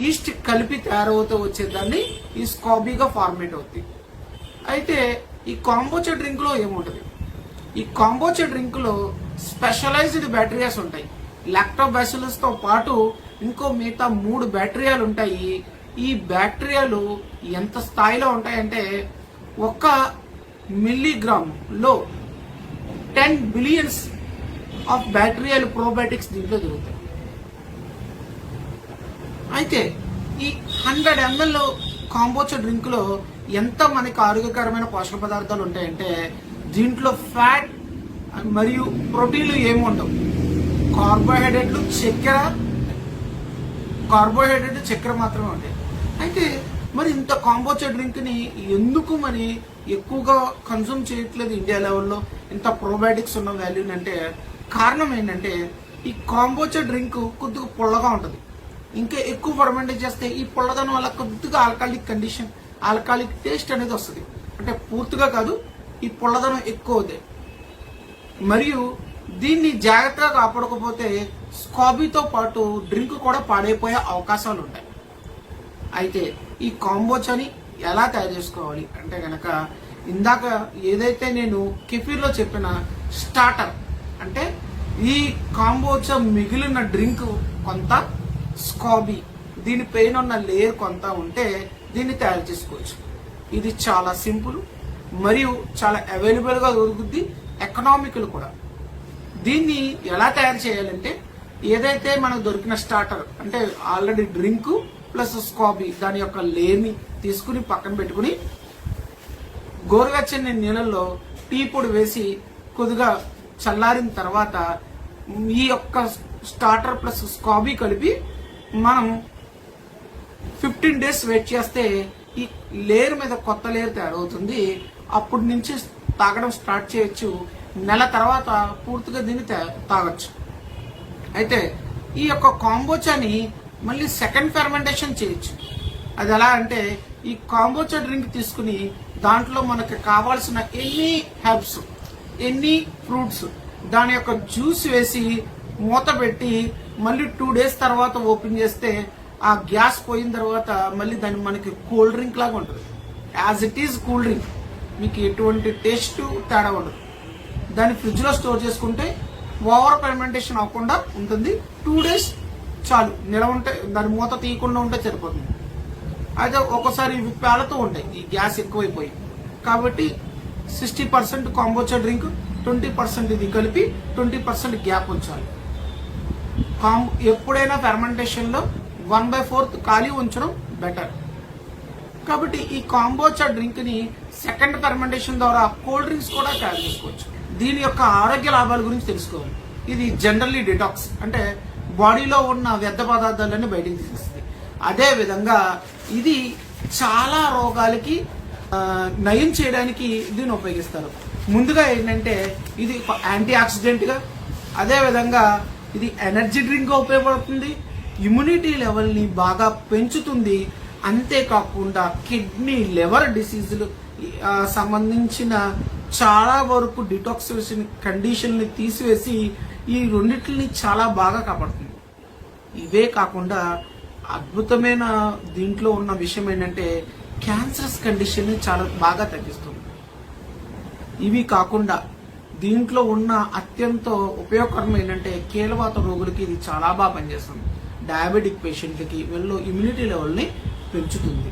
East కలిపి తయారవుతూ వచ్చేదాన్ని ఈ స్కాబీగా ఫార్మేట్ అవుతుంది. అయితే ఈ కాంబోచా డ్రింక్ లో ఏముంటది, ఈ కాంబోచా డ్రింక్ లో స్పెషలైజ్డ్ బ్యాక్టీరియాస్ ఉంటాయి. లాక్టోబాసిల్లస్ తో పాటు ఇంకో మిగతా 3 బ్యాక్టీరియాలు ఉంటాయి. ఈ బ్యాక్టీరియాలు ఎంత స్థాయిలో ఉంటాయంటే 1 మిల్లీగ్రామ్ లో 10 బిలియన్స్ ఆఫ్ బ్యాక్టీరియల్ ప్రోబయాటిక్స్ దీంట్లో దొరుకుతాయి. అయితే ఈ 100 ml కాంబోచా డ్రింక్ లో ఎంత మనకి ఆరోగ్యకరమైన పోషక పదార్థాలు ఉంటాయంటే దీంట్లో ఫ్యాట్ మరియు ప్రోటీన్లు ఏమి ఉండవు. కార్బోహైడ్రేట్లు చక్కెర మాత్రమే ఉంటాయి. అయితే మరి ఇంత కాంబోచా డ్రింక్ ని ఎందుకు మరి ఎక్కువగా కన్సూమ్ చేయట్లేదు ఇండియా లెవెల్లో, ఇంత ప్రోబయాటిక్స్ ఉన్న వాల్యూని అంటే కారణం ఏంటంటే ఈ కాంబోచా డ్రింక్ కొద్దిగా పుల్లగా ఉంటుంది. ఇంకా ఎక్కువ ఫర్మెంటేట్ చేస్తే ఈ పుల్లదనం వల్ల కొద్దిగా ఆల్కాలిక్ టేస్ట్ అనేది వస్తుంది. అంటే పూర్తిగా కాదు, ఈ పుల్లదనం ఎక్కువ అవుతాయి. మరియు దీన్ని జాగ్రత్తగా కాపాడకపోతే స్కాబీతో పాటు డ్రింక్ కూడా పాడైపోయే అవకాశాలు ఉంటాయి. అయితే ఈ కాంబోచాని ఎలా తయారు చేసుకోవాలి అంటే కనుక ఇందాక ఏదైతే నేను కెఫీర్లో చెప్పిన స్టార్టర్ అంటే ఈ కాంబోచా మిగిలిన డ్రింక్ కొంత, స్కాబీ దీనిపైన ఉన్న లేయర్ కొంత ఉంటే దీన్ని తయారు చేసుకోవచ్చు. ఇది చాలా సింపుల్ మరియు చాలా అవైలబుల్ గా దొరుకుద్ది, ఎకనామికల్ కూడా. దీన్ని ఎలా తయారు చేయాలంటే ఏదైతే మనకు దొరికిన స్టార్టర్ అంటే ఆల్రెడీ డ్రింక్ ప్లస్ స్కాబీ దాని యొక్క లేయర్ని తీసుకుని పక్కన పెట్టుకుని గోరువెచ్చని నీళ్ళల్లో టీ పొడి వేసి కొద్దిగా చల్లారిన తర్వాత ఈ యొక్క స్టార్టర్ ప్లస్ స్కాబీ కలిపి మనం 15 days వెయిట్ చేస్తే ఈ లేయర్ మీద కొత్త లేయర్ తయారవుతుంది. అప్పటి నుంచి తాగడం స్టార్ట్ చేయొచ్చు. నెల తర్వాత పూర్తిగా దీన్ని తాగొచ్చు. అయితే ఈ యొక్క కాంబోచాని మళ్ళీ సెకండ్ ఫెర్మెంటేషన్ చేయొచ్చు. అది ఎలా అంటే ఈ కాంబోచా డ్రింక్ తీసుకుని దాంట్లో మనకు కావాల్సిన ఎన్ని హెర్బ్స్, ఎన్ని ఫ్రూట్స్ దాని యొక్క జ్యూస్ వేసి మూత పెట్టి మళ్ళీ 2 days తర్వాత ఓపెన్ చేస్తే ఆ గ్యాస్ పోయిన తర్వాత మళ్ళీ దాన్ని మనకి కూల్ డ్రింక్ లాగా ఉంటుంది. As it is cool drink, మీకు ఎటువంటి టేస్ట్ తేడా ఉండదు. దాన్ని ఫ్రిడ్జ్ లో స్టోర్ చేసుకుంటే ఓవర్ ఫెర్మెంటేషన్ అవ్వకుండా ఉంటుంది. 2 days చాలు నిలవ ఉంటే, దాని మూత తీయకుండా ఉంటే సరిపోతుంది. అయితే ఒక్కోసారి ఇవి పేలతో ఉంటాయి, ఈ గ్యాస్ ఎక్కువైపోయి. కాబట్టి 60% కాంబోచా డ్రింక్, 20% ఇది కలిపి 20% గ్యాప్ ఉంచాలి. ఎప్పుడైనా ఫెర్మెంటేషన్ లో 1/4 ఖాళీ ఉంచడం బెటర్. కాబట్టి ఈ కాంబోచా డ్రింక్ ని సెకండ్ ఫెర్మెంటేషన్ ద్వారా కోల్డ్ డ్రింక్స్ కూడా తయారు చేసుకోవచ్చు. దీని యొక్క ఆరోగ్య లాభాల గురించి తెలుసుకోవాలి. ఇది జనరల్లీ డిటాక్స్ అంటే బాడీలో ఉన్న వ్యర్థ పదార్థాలన్నీ బయటికి తీసేస్తుంది. అదే విధంగా ఇది చాలా రోగాలకి నయం చేయడానికి దీన్ని ఉపయోగిస్తారు. ముందుగా ఏంటంటే ఇది యాంటీ ఆక్సిడెంట్ గా, అదే విధంగా ఇది ఎనర్జీ డ్రింక్ గా ఉపయోగపడుతుంది, ఇమ్యూనిటీ లెవెల్ ని బాగా పెంచుతుంది. అంతేకాకుండా కిడ్నీ, లివర్ డిసీజులు సంబంధించిన చాలా వరకు డిటాక్సిఫికేషన్ కండిషన్ ని తీసివేసి ఈ రెండింటిని చాలా బాగా కాపాడుతుంది. ఇవే కాకుండా అద్భుతమైన దీంట్లో ఉన్న విషయం ఏంటంటే క్యాన్సరస్ కండిషన్ ని చాలా బాగా తగ్గిస్తుంది. ఇవి కాకుండా దీంట్లో ఉన్న అత్యంత ఉపయోగకరం ఏంటంటే కీలవాత రోగులకి ఇది చాలా బాగా పనిచేస్తుంది. డయాబెటిక్ పేషెంట్లకి వీళ్ళలో ఇమ్యూనిటీ లెవెల్ని పెంచుతుంది.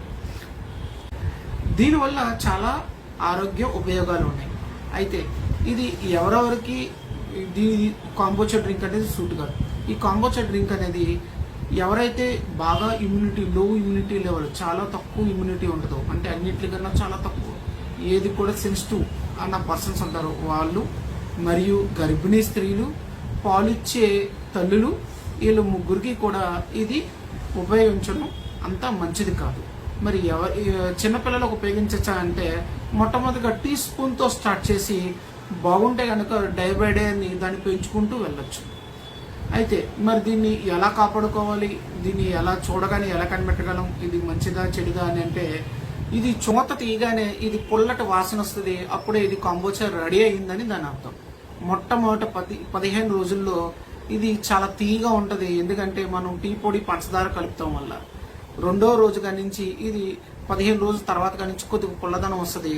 దీనివల్ల చాలా ఆరోగ్య ఉపయోగాలు ఉన్నాయి. అయితే ఇది ఎవరెవరికి దీని కాంబోచా డ్రింక్ అనేది సూట్ కాదు. ఈ కాంబోచా డ్రింక్ అనేది ఎవరైతే బాగా లో ఇమ్యూనిటీ లెవెల్, చాలా తక్కువ ఇమ్యూనిటీ ఉంటుందో, అంటే అన్నింటికన్నా చాలా తక్కువ, ఏది కూడా సెన్సిటివ్ అన్న పర్సన్స్ ఉంటారు వాళ్ళు, మరియు గర్భిణీ స్త్రీలు, పాలిచ్చే తల్లులు, వీళ్ళు ముగ్గురికి కూడా ఇది ఉపయోగించడం అంత మంచిది కాదు. మరి చిన్నపిల్లలకు ఉపయోగించచ్చా అంటే మొట్టమొదటిగా టీ స్పూన్తో స్టార్ట్ చేసి బాగుంటే కనుక డే బై డే దాన్ని పెంచుకుంటూ వెళ్ళొచ్చు. అయితే మరి దీన్ని ఎలా కాపాడుకోవాలి, దీన్ని ఎలా చూడగానే ఎలా కనిపెట్టగలం, ఇది మంచిదా చెడుదా అని అంటే ఇది చూత తీయగానే ఇది పుల్లటి వాసన వస్తుంది, అప్పుడే ఇది కాంబోచా రెడీ అయిందని దాని అర్థం. మొట్టమొదట 15 రోజుల్లో ఇది చాలా తీయగా ఉంటుంది, ఎందుకంటే మనం టీ పొడి పంచదార కలుపుతాం వల్ల. రెండో రోజు నుంచి ఇది 15 రోజుల తర్వాత నుంచి కొద్దిగా పుల్లదనం వస్తుంది.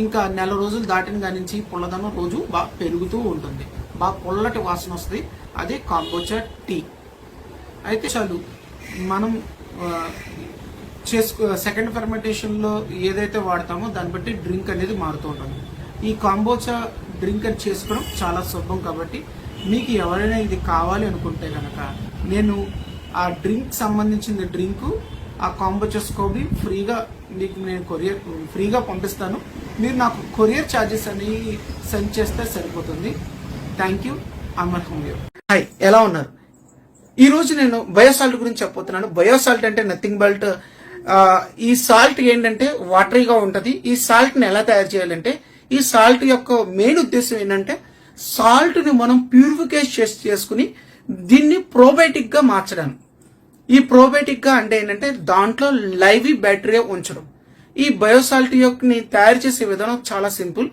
ఇంకా నెల రోజులు దాటిన నుంచి పుల్లదనం రోజు బాగా పెరుగుతూ ఉంటుంది, బాగా పుల్లటి వాసన వస్తుంది. అదే కాంబోచా టీ. అయితే చాలు మనం సెకండ్ ఫెర్మెంటేషన్లో ఏదైతే వాడతామో దాన్ని బట్టి డ్రింక్ అనేది మారుతూ ఉంటుంది. ఈ కాంబోచా డ్రింక్ అని చేసుకోవడం చాలా సులభం. కాబట్టి మీకు ఎవరైనా ఇది కావాలి అనుకుంటే కనుక నేను ఆ డ్రింక్ సంబంధించిన డ్రింకు, ఆ కాంబోచా స్కోబీ ఫ్రీగా మీకు నేను ఫ్రీగా పంపిస్తాను. మీరు నాకు కొరియర్ ఛార్జెస్ అనేవి సెండ్ చేస్తే సరిపోతుంది. Thank you. Amar homeo. Hi, ఎలా ఉన్నారు? ఈరోజు నేను బయోసాల్ట్ గురించి చెప్పబోతున్నాను. బయోసాల్ట్ అంటే నథింగ్ బట్ ఈ సాల్ట్ ఏంటంటే వాటరీగా ఉంటుంది. ఈ సాల్ట్ని ఎలా తయారు చేయాలంటే, ఈ సాల్ట్ యొక్క మెయిన్ ఉద్దేశం ఏంటంటే సాల్ట్ని మనం ప్యూరిఫికేషన్ చేసుకుని దీన్ని ప్రోబయోటిక్గా మార్చడం. ఈ ప్రోబయోటిక్గా అంటే ఏంటంటే దాంట్లో లైవీ బ్యాక్టీరియా ఉంచడం. ఈ బయోసాల్ట్ యొక్క తయారు చేసే విధానం చాలా సింపుల్.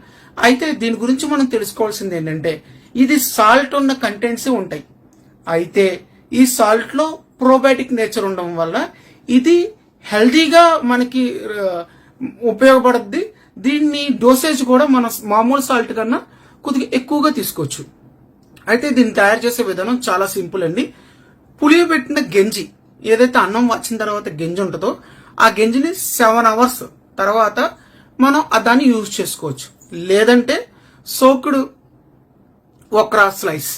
అయితే దీని గురించి మనం తెలుసుకోవాల్సింది ఏంటంటే ఇది సాల్ట్ ఉన్న కంటెంట్స్ ఉంటాయి. అయితే ఈ సాల్ట్ లో ప్రోబయోటిక్ నేచర్ ఉండడం వల్ల ఇది హెల్దీగా మనకి ఉపయోగపడుద్ది. దీన్ని డోసేజ్ కూడా మన మామూలు సాల్ట్ కన్నా కొద్దిగా ఎక్కువగా తీసుకోవచ్చు. అయితే దీన్ని తయారు చేసే విధానం చాలా సింపుల్ అండి. పులియబెట్టిన గంజి, ఏదైతే అన్నం వచ్చిన తర్వాత గంజి ఉంటుందో ఆ గంజిని 7 hours తర్వాత మనం దాన్ని యూజ్ చేసుకోవచ్చు. లేదంటే సోకుడు ఒకరా స్లైస్,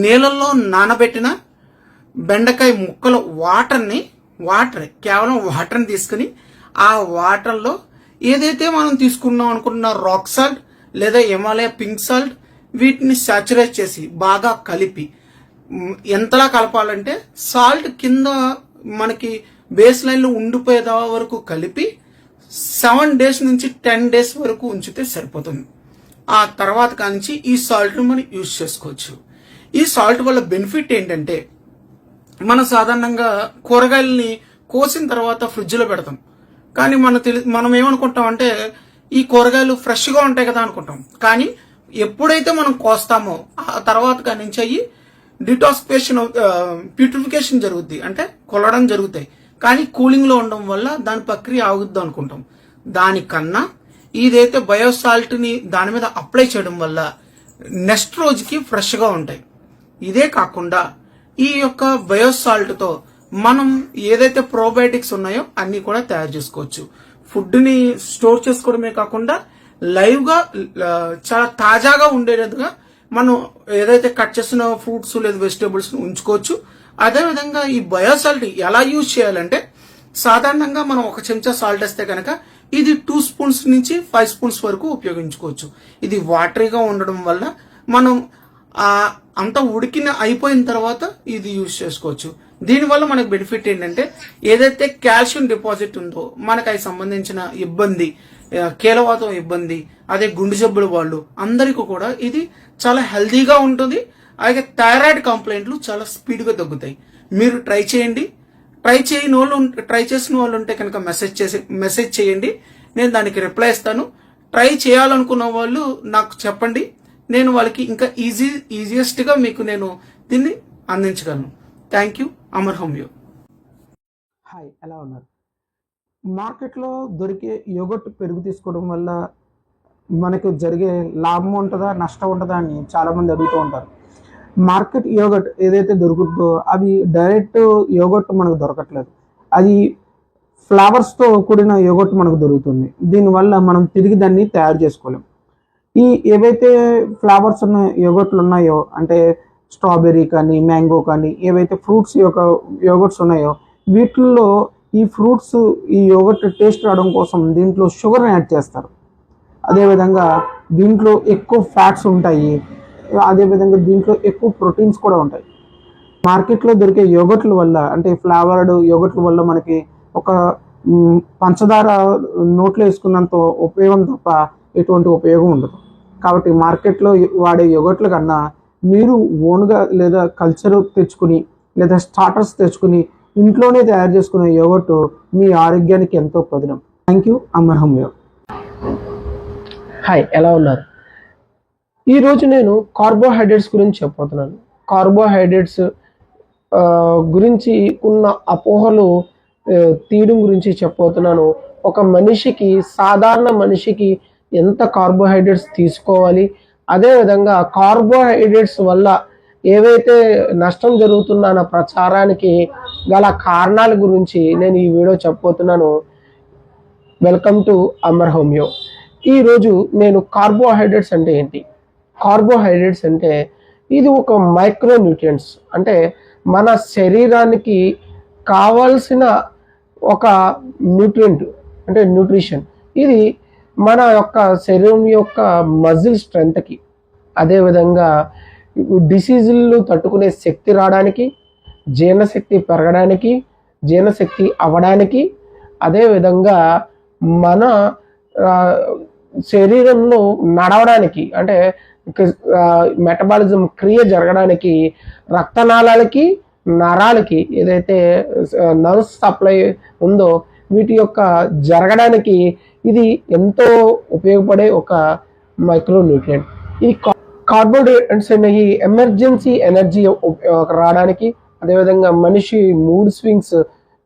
నీళ్ళల్లో నానబెట్టిన బెండకాయ ముక్కల కేవలం వాటర్ని తీసుకుని ఆ వాటర్లో ఏదైతే మనం తీసుకున్నాం అనుకున్న రాక్ సాల్ట్ లేదా హిమాలయ పింక్ సాల్ట్ వీటిని సాచురేట్ చేసి బాగా కలిపి, ఎంతలా కలపాలంటే సాల్ట్ కింద మనకి బేస్ లైన్లో ఉండిపోయేదా వరకు కలిపి 7 days నుంచి 10 days వరకు ఉంచితే సరిపోతుంది. ఆ తర్వాత కానించి ఈ సాల్ట్ని మనం యూజ్ చేసుకోవచ్చు. ఈ సాల్ట్ వల్ల బెనిఫిట్ ఏంటంటే మనం సాధారణంగా కూరగాయలని కోసిన తర్వాత ఫ్రిడ్జ్లో పెడతాం. కానీ మనం ఏమనుకుంటాం అంటే ఈ కూరగాయలు ఫ్రెష్గా ఉంటాయి కదా అనుకుంటాం. కానీ ఎప్పుడైతే మనం కోస్తామో ఆ తర్వాత కానించి అయ్యి డిటాక్సిఫికేషన్ ప్యూరిఫికేషన్ జరుగుద్ది, అంటే కొలడం జరుగుతాయి. కానీ కూలింగ్లో ఉండడం వల్ల దాని ప్రక్రియ ఆగుద్ది అనుకుంటాం. దానికన్నా ఇదైతే బయోసాల్ట్ని దాని మీద అప్లై చేయడం వల్ల నెక్స్ట్ రోజుకి ఫ్రెష్గా ఉంటాయి. ఇదే కాకుండా ఈ యొక్క బయోసాల్ట్తో మనం ఏదైతే ప్రోబయోటిక్స్ ఉన్నాయో అన్ని కూడా తయారు చేసుకోవచ్చు. ఫుడ్ని స్టోర్ చేసుకోవడమే కాకుండా లైవ్గా చాలా తాజాగా ఉండేటట్టుగా మనం ఏదైతే కట్ చేసిన ఫ్రూట్స్ లేదా వెజిటేబుల్స్ ఉంచుకోవచ్చు. అదేవిధంగా ఈ బయోసాల్ట్ ఎలా యూజ్ చేయాలంటే సాధారణంగా మనం 1 చెంచా సాల్ట్ వేస్తే కనుక ఇది 2 spoons నుంచి 5 spoons వరకు ఉపయోగించుకోవచ్చు. ఇది వాటరీగా ఉండడం వల్ల మనం అంతా ఉడికిన అయిపోయిన తర్వాత ఇది యూజ్ చేసుకోవచ్చు. దీనివల్ల మనకు బెనిఫిట్ ఏంటంటే ఏదైతే కాల్షియం డిపాజిట్ ఉందో మనకు అది సంబంధించిన ఇబ్బంది, కీలవాతం ఇబ్బంది, అదే గుండె జబ్బుల వాళ్ళు అందరికీ కూడా ఇది చాలా హెల్దీగా ఉంటుంది. అలాగే థైరాయిడ్ కంప్లైంట్లు చాలా స్పీడ్గా తగ్గుతాయి. మీరు ట్రై చేయండి. ట్రై చేసిన వాళ్ళు ఉంటే కనుక మెసేజ్ చేయండి, నేను దానికి రిప్లై ఇస్తాను. ట్రై చేయాలనుకున్న వాళ్ళు నాకు చెప్పండి, నేను వాళ్ళకి ఇంకా ఈజియెస్ట్గా మీకు నేను దీన్ని అందించగలను. Thank you. Amar homeo. Hi, ఎలా ఉన్నారు? మార్కెట్లో దొరికే యోగర్ట్ పెరుగు తీసుకోవడం వల్ల మనకు జరిగే లాభం ఉంటుందా నష్టం ఉంటుందా అని చాలామంది అడుగుతూ ఉంటారు. మార్కెట్ యోగర్ట్ ఏదైతే దొరుకుతుందో అవి డైరెక్ట్ యోగర్ట్ మనకు దొరకట్లేదు. అది ఫ్లేవర్స్తో కూడిన యోగర్ట్ మనకు దొరుకుతుంది. దీనివల్ల మనం తిరిగి దాన్ని తయారు చేసుకోలేం. ఈ ఏవైతే ఫ్లేవర్స్ ఉన్న యోగర్ట్లు ఉన్నాయో, అంటే స్ట్రాబెర్రీ కానీ మ్యాంగో కానీ ఏవైతే ఫ్రూట్స్ యొక్క యోగర్ట్స్ ఉన్నాయో వీటిల్లో ఈ ఫ్రూట్స్ ఈ యోగర్ట్ టేస్ట్ రావడం కోసం దీంట్లో షుగర్ని యాడ్ చేస్తారు. అదేవిధంగా దీంట్లో ఎక్కువ ఫ్యాట్స్ ఉంటాయి. అదేవిధంగా దీంట్లో ఎక్కువ ప్రోటీన్స్ కూడా ఉంటాయి. మార్కెట్లో దొరికే యోగర్ట్ల వల్ల, అంటే ఫ్లేవర్డ్ యోగర్ట్ల వల్ల మనకి ఒక పంచదార నోట్లో వేసుకున్నంత ఉపయోగం తప్ప ఎటువంటి ఉపయోగం ఉండదు. కాబట్టి మార్కెట్లో వాడే యోగర్ట్ల కన్నా మీరు ఓన్గా లేదా కల్చర్ తెచ్చుకుని లేదా స్టార్టర్స్ తెచ్చుకుని ఇంట్లోనే తయారు చేసుకునే యోగర్ట్ మీ ఆరోగ్యానికి ఎంతో ప్రధానం. Thank you. Amar homeo. Hi, ఎలా ఉన్నారు? ఈరోజు నేను కార్బోహైడ్రేట్స్ గురించి చెప్పబోతున్నాను. కార్బోహైడ్రేట్స్ గురించి ఉన్న అపోహలు తీయడం గురించి చెప్పబోతున్నాను. ఒక మనిషికి, సాధారణ మనిషికి ఎంత కార్బోహైడ్రేట్స్ తీసుకోవాలి, అదేవిధంగా కార్బోహైడ్రేట్స్ వల్ల ఏవైతే నష్టం జరుగుతుందన్న ప్రచారానికి గల కారణాల గురించి నేను ఈ వీడియో చెప్పబోతున్నాను. Welcome to Amar homeo. ఈరోజు నేను కార్బోహైడ్రేట్స్ అంటే ఏంటి, కార్బోహైడ్రేట్స్ అంటే ఇది ఒక మైక్రో న్యూట్రియంట్స్, అంటే మన శరీరానికి కావాల్సిన ఒక న్యూట్రియంట్, అంటే న్యూట్రిషన్. ఇది మన యొక్క శరీరం యొక్క మజిల్ స్ట్రెంగ్త్కి, అదేవిధంగా డిసీజులు తట్టుకునే శక్తి రావడానికి, జీర్ణశక్తి పెరగడానికి, జీర్ణశక్తి అవ్వడానికి, అదేవిధంగా మన శరీరంలో నడవడానికి, అంటే మెటబాలిజం క్రియ జరగడానికి, రక్తనాళాలకి, నరాలకి ఏదైతే నర్వ్స్ సప్లై ఉందో వీటి యొక్క జరగడానికి ఇది ఎంతో ఉపయోగపడే ఒక మైక్రో న్యూట్రియంట్. ఈ కార్బోహైడ్రేట్స్ అనేవి ఎమర్జెన్సీ ఎనర్జీ రావడానికి, అదేవిధంగా మనిషి మూడ్ స్వింగ్స్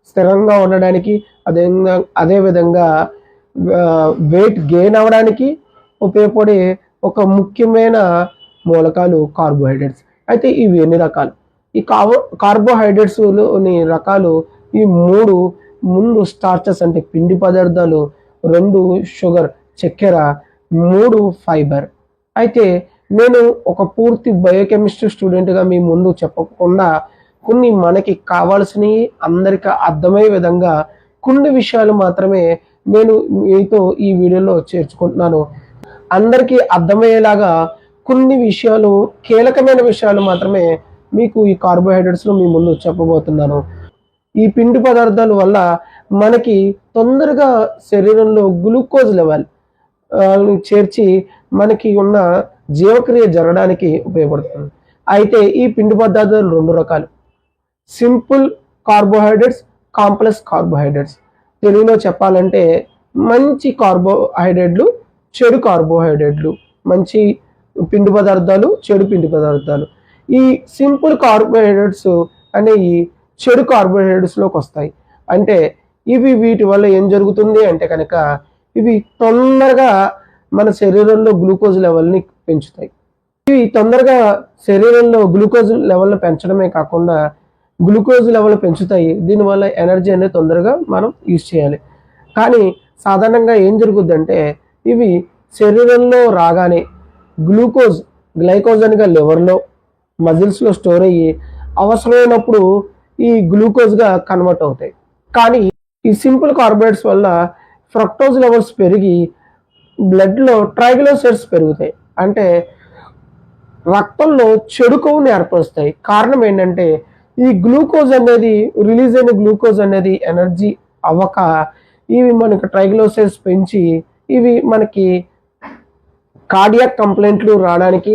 స్థిరంగా ఉండడానికి, అదేవిధంగా వెయిట్ గెయిన్ అవ్వడానికి ఉపయోగపడే ఒక ముఖ్యమైన మూలకాలు కార్బోహైడ్రేట్స్. అయితే ఇవి ఎన్ని రకాలు? ఈ కార్బోహైడ్రేట్స్లోని రకాలు ఈ మూడు. ముందు స్టార్చెస్ అంటే పిండి పదార్థాలు, 2 షుగర్ చక్కెర, 3 ఫైబర్. అయితే నేను ఒక పూర్తి బయోకెమిస్ట్రీ స్టూడెంట్గా మీ ముందు చెప్పకుండా కొన్ని మనకి కావాల్సినవి అందరికీ అర్థమయ్యే విధంగా కొన్ని విషయాలు మాత్రమే నేను మీతో ఈ వీడియోలో చేర్చుకుంటున్నాను. అందరికీ అర్థమయ్యేలాగా కొన్ని విషయాలు, కీలకమైన విషయాలు మాత్రమే మీకు ఈ కార్బోహైడ్రేట్స్లో మీ ముందు చెప్పబోతున్నాను. ఈ పిండి పదార్థాల వల్ల మనకి తొందరగా శరీరంలో గ్లూకోజ్ లెవెల్ చేర్చి మనకి ఉన్న జీవక్రియ జరగడానికి ఉపయోగపడుతుంది. అయితే ఈ పిండి పదార్థాలు 2 రకాలు: సింపుల్ కార్బోహైడ్రేట్స్, కాంప్లెక్స్ కార్బోహైడ్రేట్స్. తెలుగులో చెప్పాలంటే మంచి కార్బోహైడ్రేట్లు, చెడు కార్బోహైడ్రేట్లు. మంచి పిండి పదార్థాలు, చెడు పిండి పదార్థాలు. ఈ సింపుల్ కార్బోహైడ్రేట్స్ అనేవి చెడు కార్బోహైడ్రేట్స్లోకి వస్తాయి. అంటే వీటి వల్ల ఏం జరుగుతుంది అంటే కనుక ఇవి తొందరగా మన శరీరంలో గ్లూకోజ్ లెవెల్ని పెంచుతాయి. ఇవి తొందరగా శరీరంలో గ్లూకోజ్ లెవెల్ని పెంచడమే కాకుండా గ్లూకోజ్ లెవెల్ పెంచుతాయి. దీనివల్ల ఎనర్జీ అనేది తొందరగా మనం యూజ్ చేయాలి. కానీ సాధారణంగా ఏం జరుగుద్దంటే ఇవి శరీరంలో రాగానే గ్లైకోజన్గా లివర్లో, మజిల్స్లో స్టోర్ అయ్యి అవసరమైనప్పుడు ఈ గ్లూకోజ్గా కన్వర్ట్ అవుతాయి. కానీ ఈ సింపుల్ కార్బోహైడ్రేట్స్ వల్ల ఫ్రక్టోజ్ లెవెల్స్ పెరిగి బ్లడ్లో ట్రైగ్లిసరైడ్స్ పెరుగుతాయి. అంటే రక్తంలో చెడు కొవ్వుని ఏర్పరుస్తాయి. కారణం ఏంటంటే ఈ గ్లూకోజ్ అనేది, రిలీజ్ అయిన గ్లూకోజ్ అనేది ఎనర్జీ అవ్వక ఇవి మనకి ట్రైగ్లిసరైడ్స్ పెంచి ఇవి మనకి కార్డియాక్ కంప్లైంట్లు రావడానికి,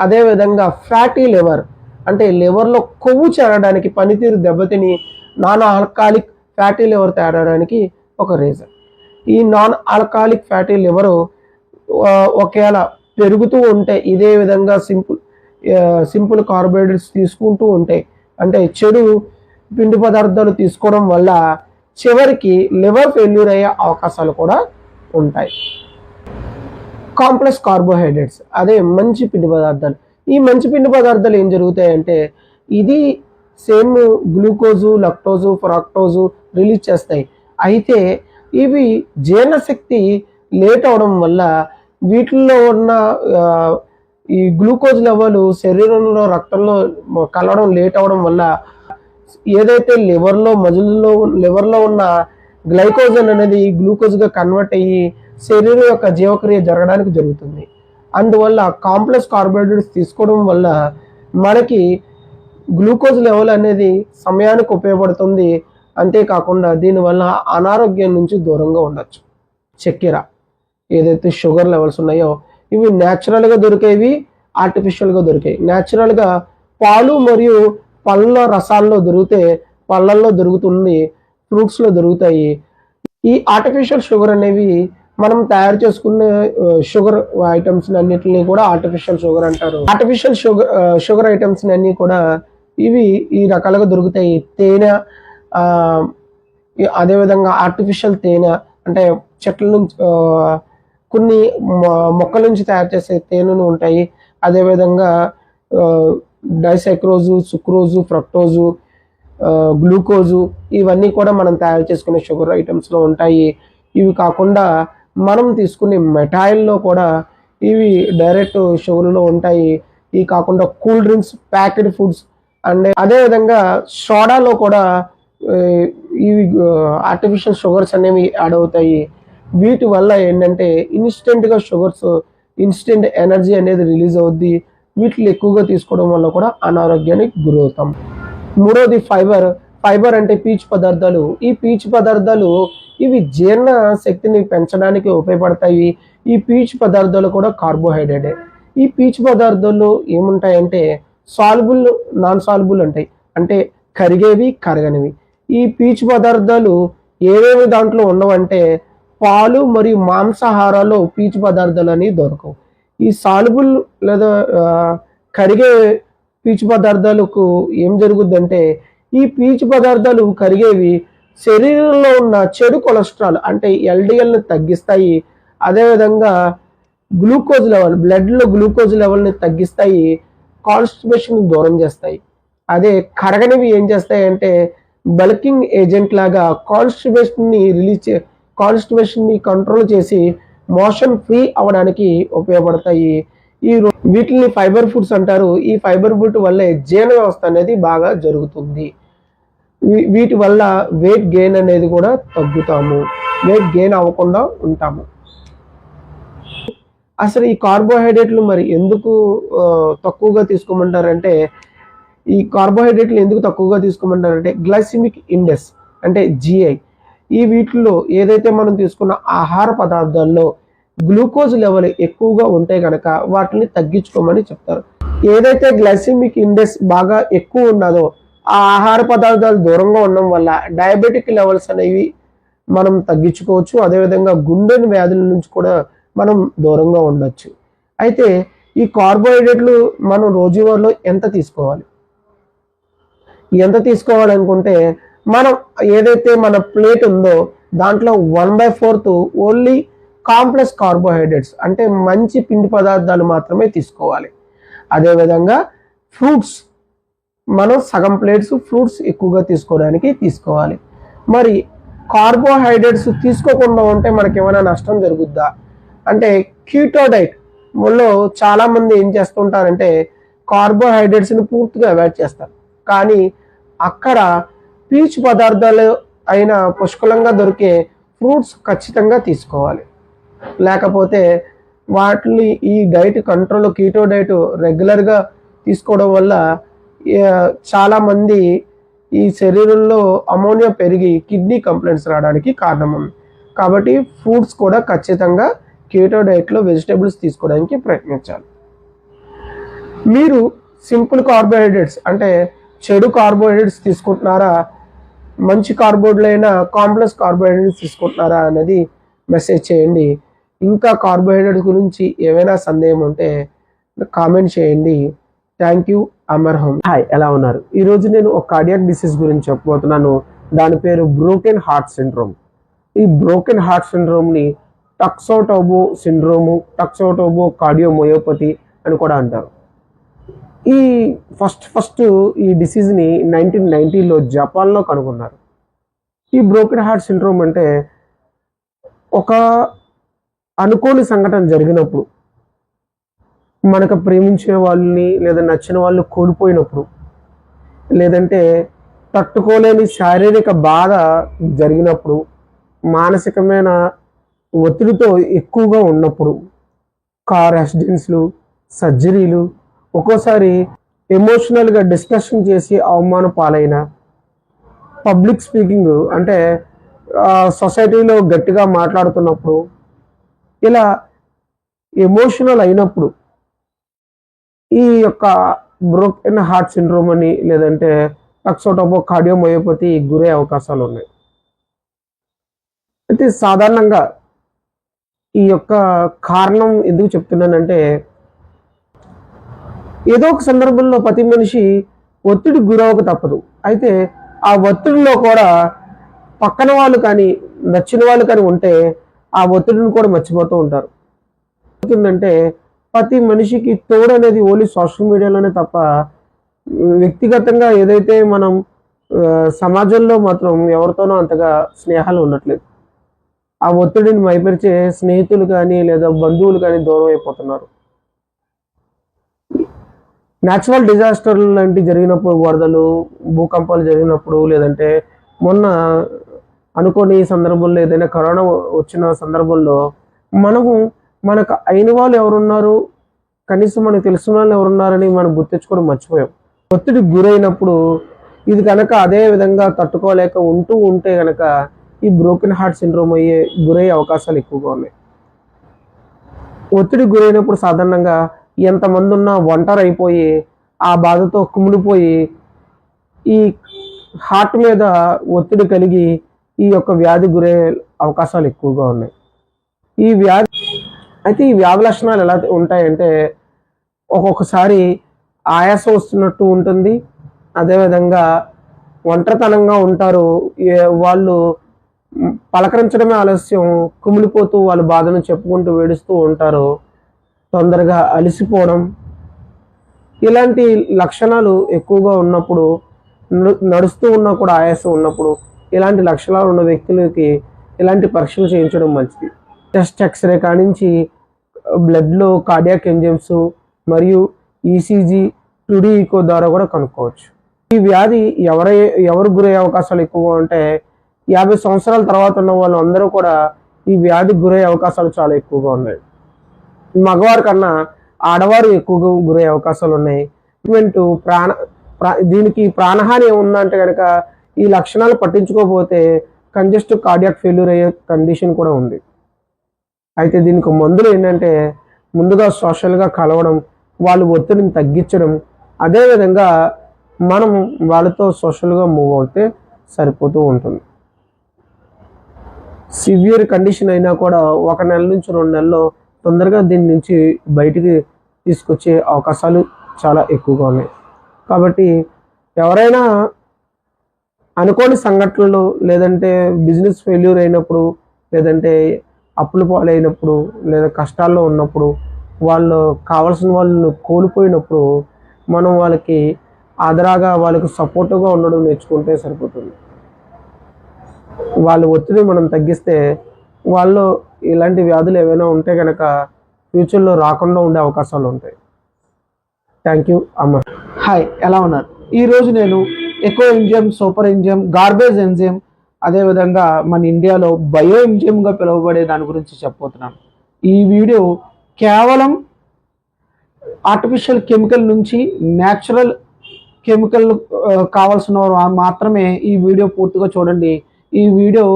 అదేవిధంగా ఫ్యాటీ లివర్ అంటే లివర్లో కొవ్వు చేరడానికి, పనితీరు దెబ్బతిని నాన్ ఆల్కహాలిక్ ఫ్యాటీ లివర్ తయారవడానికి ఒక రీజన్. ఈ నాన్ ఆల్కహాలిక్ ఫ్యాటీ లివరు ఒకవేళ పెరుగుతూ ఉంటే, ఇదే విధంగా సింపుల్ కార్బోహైడ్రేట్స్ తీసుకుంటూ ఉంటే, అంటే చెడు పిండి పదార్థాలు తీసుకోవడం వల్ల చివరికి లివర్ ఫెయిల్యూర్ అయ్యే అవకాశాలు కూడా ఉంటాయి. కాంప్లెక్స్ కార్బోహైడ్రేట్స్ అదే మంచి పిండి పదార్థాలు. ఈ మంచి పిండి పదార్థాలు ఏం జరుగుతాయంటే ఇది సేమ్ గ్లూకోజు, లక్టోజు, ఫ్రక్టోజు రిలీజ్ చేస్తాయి. అయితే ఇవి జీర్ణశక్తి లేట్ అవడం వల్ల వీటిల్లో ఉన్న ఈ గ్లూకోజ్ లెవెల్ శరీరంలో, రక్తంలో కలవడం లేట్ అవడం వల్ల ఏదైతే లివర్లో ఉన్న గ్లైకోజన్ అనేది గ్లూకోజ్గా కన్వర్ట్ అయ్యి శరీరం యొక్క జీవక్రియ జరగడానికి జరుగుతుంది. అందువల్ల కాంప్లెక్స్ కార్బోహైడ్రేట్స్ తీసుకోవడం వల్ల మనకి గ్లూకోజ్ లెవెల్ అనేది సమయానికి ఉపయోగపడుతుంది. అంతేకాకుండా దీనివల్ల అనారోగ్యం నుంచి దూరంగా ఉండొచ్చు. చక్కెర, ఏదైతే షుగర్ లెవెల్స్ ఉన్నాయో ఇవి న్యాచురల్గా దొరికేవి, ఆర్టిఫిషియల్గా దొరికాయి. న్యాచురల్గా పాలు మరియు పళ్ళ రసాల్లో దొరికితే పళ్ళల్లో దొరుకుతుంది, ఫ్రూట్స్లో దొరుకుతాయి. ఈ ఆర్టిఫిషియల్ షుగర్ అనేవి మనం తయారు చేసుకున్న షుగర్ ఐటమ్స్ అన్నిటిని కూడా ఆర్టిఫిషియల్ షుగర్ అంటారు. ఆర్టిఫిషియల్ షుగర్ ఐటమ్స్ అన్ని కూడా ఇవి ఈ రకాలుగా దొరుకుతాయి. తేనె, అదేవిధంగా ఆర్టిఫిషియల్ తేనె అంటే చెట్ల నుంచి కొన్ని మొక్కల నుంచి తయారు చేసే తేనెలు ఉంటాయి. అదేవిధంగా డైసైక్రోజు, సుక్రోజు, ఫ్రక్టోజు, గ్లూకోజు ఇవన్నీ కూడా మనం తయారు చేసుకునే షుగర్ ఐటమ్స్లో ఉంటాయి. ఇవి కాకుండా మనం తీసుకునే మెటాయిల్లో కూడా ఇవి డైరెక్ట్ షుగర్లో ఉంటాయి. ఇవి కాకుండా cool drinks, packed foods and అదేవిధంగా సోడాలో కూడా ఇవి ఆర్టిఫిషియల్ షుగర్స్ అనేవి యాడ్ అవుతాయి. వీటి వల్ల ఏంటంటే ఇన్స్టెంట్గా షుగర్స్, ఇన్స్టెంట్ ఎనర్జీ అనేది రిలీజ్ అవుద్ది. వీటిని ఎక్కువగా తీసుకోవడం వల్ల కూడా అనారోగ్యానికి గురవుతాం. మూడోది ఫైబర్. ఫైబర్ అంటే పీచు పదార్థాలు. ఈ పీచు పదార్థాలు ఇవి జీర్ణ శక్తిని పెంచడానికి ఉపయోగపడతాయి. ఈ పీచు పదార్థాలు కూడా కార్బోహైడ్రేటే. ఈ పీచు పదార్థాల్లో ఏముంటాయంటే సాల్బుల్, నాన్ సాల్బుల్ ఉంటాయి, అంటే కరిగేవి, కరగనివి. ఈ పీచు పదార్థాలు ఏవేవి దాంట్లో ఉన్నవంటే పాలు మరియు మాంసాహారాల్లో పీచు పదార్థాలు అనేవి దొరకవు. ఈ సాల్బుల్ లేదా కరిగే పీచు పదార్థాలకు ఏం జరుగుద్దంటే ఈ పీచు పదార్థాలు కరిగేవి శరీరంలో ఉన్న చెడు కొలెస్ట్రాల్ అంటే ఎల్డిఎల్ని తగ్గిస్తాయి. అదేవిధంగా గ్లూకోజ్ లెవెల్, బ్లడ్లో గ్లూకోజ్ లెవెల్ని తగ్గిస్తాయి, కాన్స్టిపేషన్ దూరం చేస్తాయి. అదే కరగనివి ఏం చేస్తాయంటే బల్కింగ్ ఏజెంట్ లాగా కాన్స్టిపేషన్ని కంట్రోల్ చేసి మోషన్ ఫ్రీ అవ్వడానికి ఉపయోగపడతాయి. వీటిని ఫైబర్ ఫుడ్స్ అంటారు. ఈ ఫైబర్ ఫుడ్ వల్లే జీర్ణ వ్యవస్థ అనేది బాగా జరుగుతుంది. వీటి వల్ల వెయిట్ గెయిన్ అనేది కూడా తగ్గుతాము, వెయిట్ గెయిన్ అవ్వకుండా ఉంటాము. అసలు ఈ కార్బోహైడ్రేట్లు మరి ఎందుకు తక్కువగా తీసుకోమంటారంటే గ్లైసిమిక్ ఇండెక్స్ అంటే జిఐ. ఈ వీటిలో ఏదైతే మనం తీసుకున్న ఆహార పదార్థాల్లో గ్లూకోజ్ లెవెల్ ఎక్కువగా ఉంటే కనుక వాటిని తగ్గించుకోమని చెప్తారు. ఏదైతే గ్లైసిమిక్ ఇండెక్స్ బాగా ఎక్కువ ఉన్నదో ఆ ఆహార పదార్థాలు దూరంగా ఉండడం వల్ల డయాబెటిక్ లెవెల్స్ అనేవి మనం తగ్గించుకోవచ్చు. అదేవిధంగా గుండె వ్యాధుల నుంచి కూడా మనం దూరంగా ఉండొచ్చు. అయితే ఈ కార్బోహైడ్రేట్లు మనం రోజువారీలో ఎంత తీసుకోవాలనుకుంటే మనం ఏదైతే మన ప్లేట్ ఉందో దాంట్లో 1/4 ఓన్లీ కాంప్లెక్స్ కార్బోహైడ్రేట్స్ అంటే మంచి పిండి పదార్థాలు మాత్రమే తీసుకోవాలి. అదేవిధంగా ఫ్రూట్స్ మనం సగం ప్లేట్స్ ఫ్రూట్స్ ఎక్కువగా తీసుకోవాలి. మరి కార్బోహైడ్రేట్స్ తీసుకోకుండా ఉంటే మనకి ఏమైనా నష్టం జరుగుద్దా అంటే కీటో డైట్ లో చాలా మంది ఏం చేస్తుంటారంటే కార్బోహైడ్రేట్స్ని పూర్తిగా అవాయిడ్ చేస్తారు. కానీ అక్కడ పీచు పదార్థాలు అయిన పుష్కలంగా దొరికే ఫ్రూట్స్ ఖచ్చితంగా తీసుకోవాలి. లేకపోతే వాటిని ఈ డైట్ కంట్రోల్, కీటో డైట్ రెగ్యులర్గా తీసుకోవడం వల్ల చాలామంది ఈ శరీరంలో అమోనియా పెరిగి కిడ్నీ కంప్లైంట్స్ రావడానికి కారణం ఉంది. కాబట్టి ఫ్రూట్స్ కూడా ఖచ్చితంగా కీటో డైట్లో వెజిటేబుల్స్ తీసుకోవడానికి ప్రయత్నించాలి. మీరు సింపుల్ కార్బోహైడ్రేట్స్ అంటే చెడు కార్బోహైడ్రేట్స్ తీసుకుంటున్నారా, మంచి కార్బోహైడ్రేట్లైన కాంప్లెక్స్ కార్బోహైడ్రేట్స్ తీసుకుంటున్నారా అనేది మెసేజ్ చేయండి. ఇంకా కార్బోహైడ్రేట్స్ గురించి ఏమైనా సందేహం ఉంటే కామెంట్ చేయండి. Thank you. Amar home. Hi, ఎలా ఉన్నారు? ఈరోజు నేను ఒక కార్డియాక్ డిసీజ్ గురించి చెప్పబోతున్నాను. దాని పేరు బ్రోకెన్ హార్ట్ సిండ్రోమ్. ఈ బ్రోకెన్ హార్ట్ సిండ్రోమ్ని టక్సోటోబో సిండ్రోము, టక్సోటోబో కార్డియోమయోపతి అని కూడా అంటారు. ఈ ఫస్ట్ ఈ డిసీజ్ని 1990లో జపాన్లో కనుగొన్నారు. ఈ బ్రోకెన్ హార్ట్ సిండ్రోమ్ అంటే ఒక అనుకోని సంఘటన జరిగినప్పుడు, మనకు ప్రేమించిన వాళ్ళని లేదా నచ్చిన వాళ్ళు కోల్పోయినప్పుడు, లేదంటే తట్టుకోలేని శారీరక బాధ జరిగినప్పుడు, మానసికమైన ఒత్తిడితో ఎక్కువగా ఉన్నప్పుడు, కార్ యాక్సిడెంట్స్లు, సర్జరీలు, ఒక్కోసారి ఎమోషనల్గా డిస్కషన్ చేసి అవమాన పాలైన, పబ్లిక్ స్పీకింగ్ అంటే సొసైటీలో గట్టిగా మాట్లాడుతున్నప్పుడు, ఇలా ఎమోషనల్ అయినప్పుడు ఈ యొక్క బ్రోకెన్ హార్ట్ సిండ్రోమ్ అని లేదంటే టక్సోటోబో కార్డియోమయోపతి గురే అవకాశాలు ఉన్నాయి. అయితే సాధారణంగా ఈ యొక్క కారణం ఎందుకు చెప్తున్నానంటే ఏదో ఒక సందర్భంలో ప్రతి మనిషి ఒత్తిడి గురవక తప్పదు. అయితే ఆ ఒత్తిడిలో కూడా పక్కన వాళ్ళు కానీ నచ్చిన వాళ్ళు కానీ ఉంటే ఆ ఒత్తిడిని కూడా మర్చిపోతూ ఉంటారు. అవుతుందంటే ప్రతి మనిషికి తోడు అనేది ఓన్లీ సోషల్ మీడియాలోనే తప్ప వ్యక్తిగతంగా ఏదైతే మనం సమాజంలో మాత్రం ఎవరితోనో అంతగా స్నేహాలు ఉండట్లేదు. ఆ ఒత్తిడిని మైపరిచే స్నేహితులు కానీ లేదా బంధువులు కానీ దూరం అయిపోతున్నారు. న్యాచురల్ డిజాస్టర్లు లాంటివి జరిగినప్పుడు, వరదలు, భూకంపాలు జరిగినప్పుడు, లేదంటే మొన్న అనుకోని సందర్భంలో ఏదైనా కరోనా వచ్చిన సందర్భంలో మనకు అయిన వాళ్ళు ఎవరున్నారు, కనీసం మనకు తెలిసిన వాళ్ళు ఎవరున్నారని మనం గుర్తించుకోవడం మర్చిపోయాం. ఒత్తిడికి గురైనప్పుడు ఇది కనుక అదే విధంగా తట్టుకోలేక ఉంటే కనుక ఈ బ్రోకెన్ హార్ట్ సిండ్రోమ్ గురయ్యే అవకాశాలు ఎక్కువగా ఉన్నాయి. ఒత్తిడికి గురైనప్పుడు సాధారణంగా ఎంతమంది ఉన్నా ఒంటరి అయిపోయి ఆ బాధతో కుమిలిపోయి ఈ హార్ట్ మీద ఒత్తిడి కలిగి ఈ యొక్క వ్యాధి గురయ్యే అవకాశాలు ఎక్కువగా ఉన్నాయి. ఈ వ్యాధి లక్షణాలు ఎలా ఉంటాయంటే ఒక్కొక్కసారి ఆయాసం వస్తున్నట్టు ఉంటుంది. అదేవిధంగా ఒంటరితనంగా ఉంటారు. వాళ్ళు పలకరించడమే ఆలస్యం, కుమిలిపోతూ వాళ్ళ బాధను చెప్పుకుంటూ వేడుస్తూ ఉంటారు. తొందరగా అలసిపోవడం, ఇలాంటి లక్షణాలు ఎక్కువగా ఉన్నప్పుడు, నడుస్తూ ఉన్నా కూడా ఆయాసం ఉన్నప్పుడు, ఇలాంటి లక్షణాలు ఉన్న వ్యక్తులకి ఇలాంటి పరీక్షలు చేయించడం మంచిది. చెస్ట్ ఎక్స్రే కానించి బ్లడ్లో కార్డియాక్ ఎంజైమ్స్ మరియు ఈసీజీ 2D ఈకో ద్వారా కూడా కనుక్కోవచ్చు. ఈ వ్యాధి ఎవరు గురయ్యే అవకాశాలు ఎక్కువగా ఉంటే 50 సంవత్సరాల తర్వాత ఉన్న వాళ్ళు అందరూ కూడా ఈ వ్యాధికి గురయ్యే అవకాశాలు చాలా ఎక్కువగా ఉన్నాయి. మగవారి కన్నా ఆడవారు ఎక్కువగా గురయ్యే అవకాశాలు ఉన్నాయి. దీనికి ప్రాణహాని ఏముందా అంటే కనుక ఈ లక్షణాలు పట్టించుకోకపోతే కంజెస్టివ్ కార్డియాక్ ఫెయిల్యూర్ అయ్యే కండిషన్ కూడా ఉంది. అయితే దీనికి మందులు ఏంటంటే ముందుగా సోషల్గా కలవడం, వాళ్ళు ఒత్తిడిని తగ్గించడం, అదేవిధంగా మనం వాళ్ళతో సోషల్గా మూవ్ అవుతే సరిపోతూ ఉంటుంది. సివియర్ కండిషన్ అయినా కూడా 1 నెల నుంచి 2 నెలల్లో తొందరగా దీని నుంచి బయటికి తీసుకొచ్చే అవకాశాలు చాలా ఎక్కువగా ఉన్నాయి. కాబట్టి ఎవరైనా అనుకోని సంఘటనలు, లేదంటే బిజినెస్ ఫెయిల్యూర్ అయినప్పుడు, లేదంటే అప్పుల పాలైనప్పుడు, లేదా కష్టాల్లో ఉన్నప్పుడు, వాళ్ళు కావాల్సిన వాళ్ళను కోల్పోయినప్పుడు మనం వాళ్ళకి ఆదరాగా, వాళ్ళకి సపోర్టుగా ఉండడం నేర్చుకుంటే సరిపోతుంది. వాళ్ళ ఒత్తిడి మనం తగ్గిస్తే వాళ్ళు ఇలాంటి వ్యాధులు ఏవైనా ఉంటే కనుక ఫ్యూచర్లో రాకుండా ఉండే అవకాశాలు ఉంటాయి. థ్యాంక్ యూ అమ్మ. హాయ్, ఎలా ఉన్నారు? ఈరోజు నేను eco enzyme, super enzyme, garbage enzyme, అదేవిధంగా మన ఇండియాలో బయో ఎంజైమ్గా పిలువబడే దాని గురించి చెప్పబోతున్నాను. ఈ వీడియో కేవలం ఆర్టిఫిషియల్ కెమికల్ నుంచి న్యాచురల్ కెమికల్ కావాల్సిన వారు మాత్రమే ఈ వీడియో పూర్తిగా చూడండి. ఈ వీడియో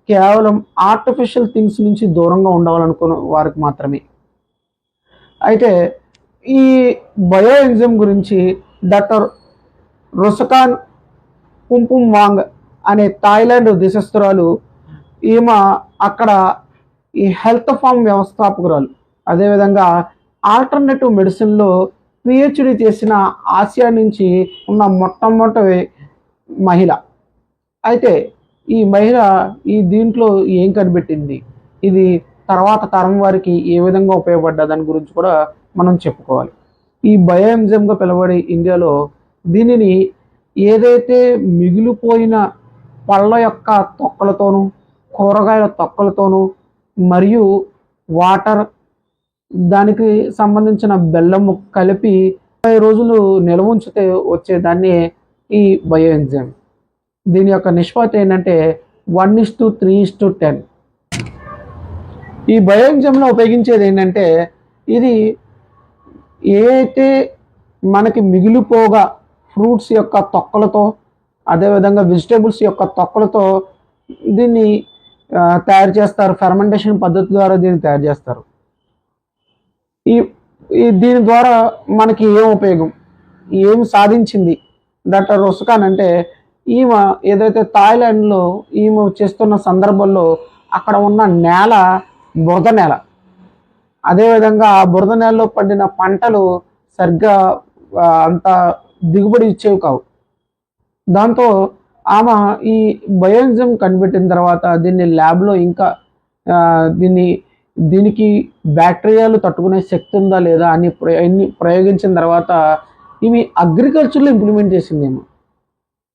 కేవలం ఆర్టిఫిషియల్ థింగ్స్ నుంచి దూరంగా ఉండాలనుకున్న వారికి మాత్రమే. అయితే ఈ బయో ఎంజైమ్ గురించి డాక్టర్ రుసకాన్ పుంపుంవాంగ్ అనే థాయిలాండ్ దేశస్థురాలు, ఈమె అక్కడ ఈ హెల్త్ ఫార్మ్ వ్యవస్థాపకురాలు, అదేవిధంగా ఆల్టర్నేటివ్ మెడిసిన్లో పిహెచ్డి చేసిన ఆసియా నుంచి ఉన్న మొట్టమొదటి మహిళ. అయితే ఈ మహిళ దీంట్లో ఏం కనిపెట్టింది, ఇది తర్వాత తరం వారికి ఏ విధంగా ఉపయోగపడ్డా దాని గురించి కూడా మనం చెప్పుకోవాలి. ఈ బయో ఎంజైమ్గా పిలువబడే ఇండియాలో దీనిని ఏదైతే మిగిలిపోయిన పళ్ళ యొక్క తొక్కలతోనూ, కూరగాయల తొక్కలతోనూ మరియు వాటర్, దానికి సంబంధించిన బెల్లము కలిపి 20 రోజులు నిల్వ ఉంచితే వచ్చేదాన్ని ఈ బయో ఎంజైమ్. దీని యొక్క నిష్పత్తి ఏంటంటే 1:3:10. ఈ బయో ఎంజైమ్లో ఉపయోగించేది ఏంటంటే, ఇది ఏదైతే మనకి మిగిలిపోగా ఫ్రూట్స్ యొక్క తొక్కలతో, అదేవిధంగా వెజిటేబుల్స్ యొక్క తొక్కలతో దీన్ని తయారు చేస్తారు. ఫెర్మెంటేషన్ పద్ధతి ద్వారా దీన్ని తయారు చేస్తారు. దీని ద్వారా మనకి ఏం ఉపయోగం, ఏం సాధించింది డాక్టర్ రుసకాన్ అంటే, ఈమె ఏదైతే థాయిలాండ్లో ఈమె చేస్తున్న సందర్భంలో అక్కడ ఉన్న నేల బురద నేల, అదేవిధంగా ఆ బురద నేలలో పండిన పంటలు సరిగ్గా అంత దిగుబడి ఇచ్చేవి కావు. దాంతో ఆమె ఈ బయోఎంజైమ్ కనిపెట్టిన తర్వాత దీన్ని ల్యాబ్లో ఇంకా ఆ, దీన్ని దీనికి బ్యాక్టీరియాలు తట్టుకునే శక్తి ఉందా లేదా అని ప్రయోగించిన తర్వాత ఇవి అగ్రికల్చర్లో ఇంప్లిమెంట్ చేసిందేమో.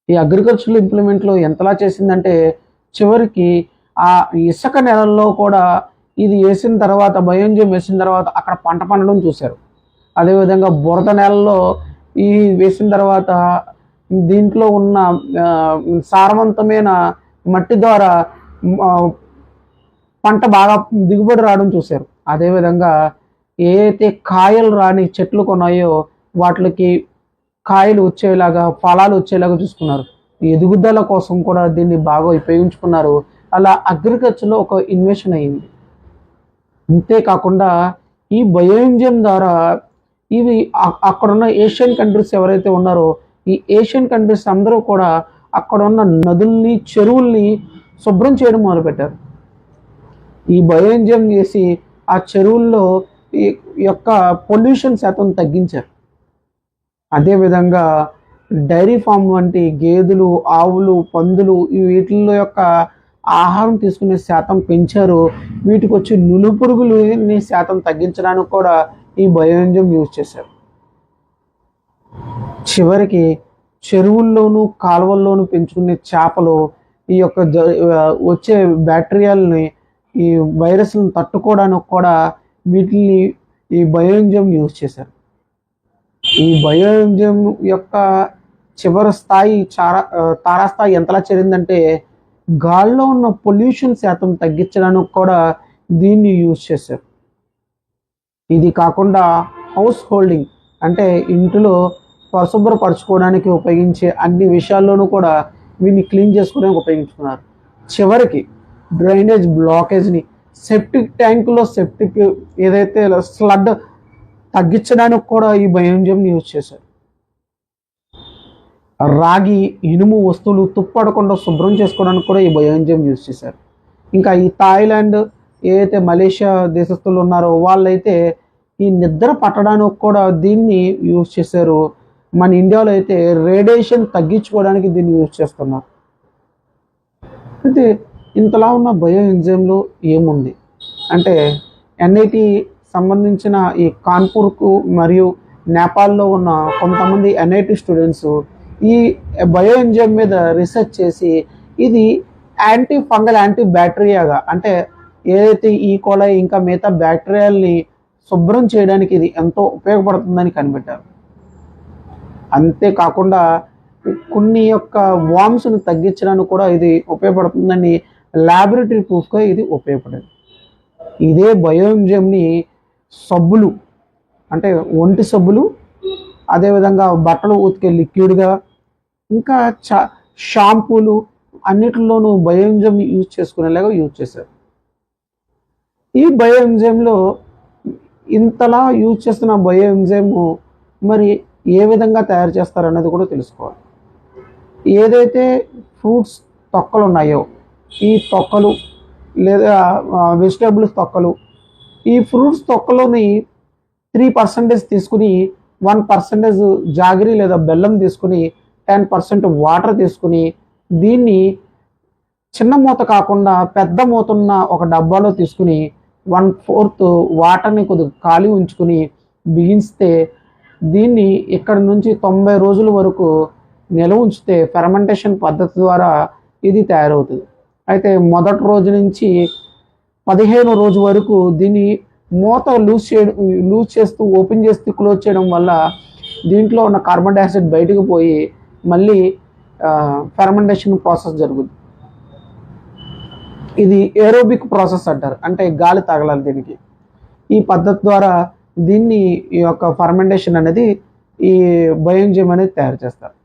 ఈ అగ్రికల్చరల్ ఇంప్లిమెంట్లో ఎంతలా చేసిందంటే చివరికి ఆ ఇసుక నెలల్లో కూడా ఇది వేసిన తర్వాత బయోఎంజైమ్ వేసిన తర్వాత అక్కడ పంట పండడం చూశారు. అదేవిధంగా బురద నేలలో ఈ వేసిన తర్వాత దీంట్లో ఉన్న సారవంతమైన మట్టి ద్వారా పంట బాగా దిగుబడి రావడం చూశారు. అదేవిధంగా ఏదైతే కాయలు రాని చెట్లు కొన్నాయో వాటికి కాయలు వచ్చేలాగా ఫలాలు వచ్చేలాగా చూసుకున్నారు. ఎదుగుదల కోసం కూడా దీన్ని బాగా ఉపయోగించుకున్నారు. అలా అగ్రికల్చర్లో ఒక ఇన్వెషన్ అయింది. అంతేకాకుండా ఈ బయోఎంజైమ్ ద్వారా ఇవి అక్కడున్న ఏషియన్ కంట్రీస్ ఎవరైతే ఉన్నారో ఈ ఏషియన్ కంట్రీస్ అందరూ కూడా అక్కడ ఉన్న నదుల్ని చెరువుల్ని శుభ్రం చేయడం మొదలుపెట్టారు. ఈ బయోఎంజైమ్ చేసి ఆ చెరువుల్లో ఈ యొక్క పొల్యూషన్ శాతం తగ్గించారు. అదేవిధంగా డైరీ ఫామ్ వంటి గేదెలు, ఆవులు, పందులు వీటిల్లో యొక్క ఆహారం తీసుకునే శాతం పెంచారు. వీటికి వచ్చి నులుపురుగులని శాతం తగ్గించడానికి కూడా ఈ బయోఎంజైమ్ యూజ్ చేశారు. చివరికి చెరువుల్లోనూ కాలువల్లోనూ పెంచుకునే చేపలు ఈ యొక్క వచ్చే బ్యాక్టీరియాలని ఈ వైరస్లను తట్టుకోవడానికి కూడా వీటిని ఈ బయోఎంజైమ్ యూజ్ చేశారు. ఈ బయోఎంజైమ్ యొక్క చివరి స్థాయి తారాస్థాయి ఎంతలా చేరిందంటే గాల్లో ఉన్న పొల్యూషన్ శాతం తగ్గించడానికి కూడా దీన్ని యూజ్ చేశారు. ఇది కాకుండా హౌస్ హోల్డింగ్ అంటే ఇంటిలో పరిశుభ్రపరచుకోవడానికి ఉపయోగించే అన్ని విషయాల్లోనూ కూడా వీటిని క్లీన్ చేసుకోవడానికి ఉపయోగించుకున్నారు. చివరికి డ్రైనేజ్ బ్లాకేజ్ని సెప్టిక్ ట్యాంకులో సెప్టిక్ ఏదైతే స్లడ్ తగ్గించడానికి కూడా ఈ బయోఎంజైమ్ని యూజ్ చేశారు. రాగి, ఇనుము వస్తువులు తుప్పడకుండా శుభ్రం చేసుకోవడానికి కూడా ఈ బయోఎంజైమ్ యూజ్ చేశారు. ఇంకా ఈ థాయిలాండ్ ఏదైతే మలేషియా దేశస్తులు ఉన్నారో వాళ్ళైతే ఈ నిద్ర పట్టడానికి కూడా దీన్ని యూజ్ చేశారు. మన ఇండియాలో అయితే రేడియేషన్ తగ్గించుకోవడానికి దీన్ని యూజ్ చేస్తున్నారు. అయితే ఇంతలా ఉన్న బయోఎంజైమ్లో ఏముంది అంటే ఎన్ఐటి సంబంధించిన ఈ కాన్పూర్కు మరియు నేపాల్లో ఉన్న కొంతమంది ఎన్ఐటి స్టూడెంట్స్ ఈ బయోఎంజైమ్ మీద రీసెర్చ్ చేసి ఇది యాంటీ ఫంగల్, యాంటీ బ్యాక్టీరియాగా అంటే ఏదైతే ఈ కోలై ఇంకా మిగతా బ్యాక్టీరియాల్ని శుభ్రం చేయడానికి ఇది ఎంతో ఉపయోగపడుతుందని కనిపెట్టారు. అంతేకాకుండా కొన్ని యొక్క వామ్స్ను తగ్గించడానికి కూడా ఇది ఉపయోగపడుతుందని ల్యాబొరేటరీ ప్రూఫ్గా ఇది ఉపయోగపడింది. ఇదే బయోఎంజైమ్ని సబ్బులు అంటే ఒంటి సబ్బులు, అదేవిధంగా బట్టలు ఉతికే లిక్విడ్గా, ఇంకా షాంపూలు అన్నిటిలోనూ బయోఎంజైమ్ యూజ్ చేసుకునేలాగా యూజ్ చేశారు. ఈ బయోఎంజైమ్లో ఇంతలా యూజ్ చేస్తున్న బయోఎంజైమ్ మరి ఏ విధంగా తయారు చేస్తారన్నది కూడా తెలుసుకోవాలి. ఏదైతే ఫ్రూట్స్ తొక్కలు ఉన్నాయో ఈ తొక్కలు లేదా వెజిటేబుల్స్ తొక్కలు, ఈ ఫ్రూట్స్ తొక్కలోని 3% తీసుకుని 1% జాగరి లేదా బెల్లం తీసుకుని 10% వాటర్ తీసుకుని దీన్ని చిన్న మూత కాకుండా పెద్ద మూత ఉన్న ఒక డబ్బాలో తీసుకుని 1/4 వాటర్ని కొద్దిగా ఖాళీ ఉంచుకుని బిగిస్తే దీన్ని ఇక్కడ నుంచి 90 రోజుల వరకు నిల్వ ఉంచితే ఫెర్మెంటేషన్ పద్ధతి ద్వారా ఇది తయారవుతుంది. అయితే మొదటి రోజు నుంచి 15వ రోజు వరకు దీన్ని మూత లూజ్ చేస్తూ ఓపెన్ చేస్తూ క్లోజ్ చేయడం వల్ల దీంట్లో ఉన్న కార్బన్ డైఆక్సైడ్ బయటకు పోయి మళ్ళీ ఫెర్మెంటేషన్ ప్రాసెస్ జరుగుతుంది. ఇది ఏరోబిక్ ప్రాసెస్ అంటారు, అంటే గాలి తగలాలి దీనికి. ఈ పద్ధతి ద్వారా దీన్ని ఈ యొక్క ఫర్మెంటేషన్ అనేది ఈ బయోఎంజైమ్ అనేది తయారు చేస్తారు.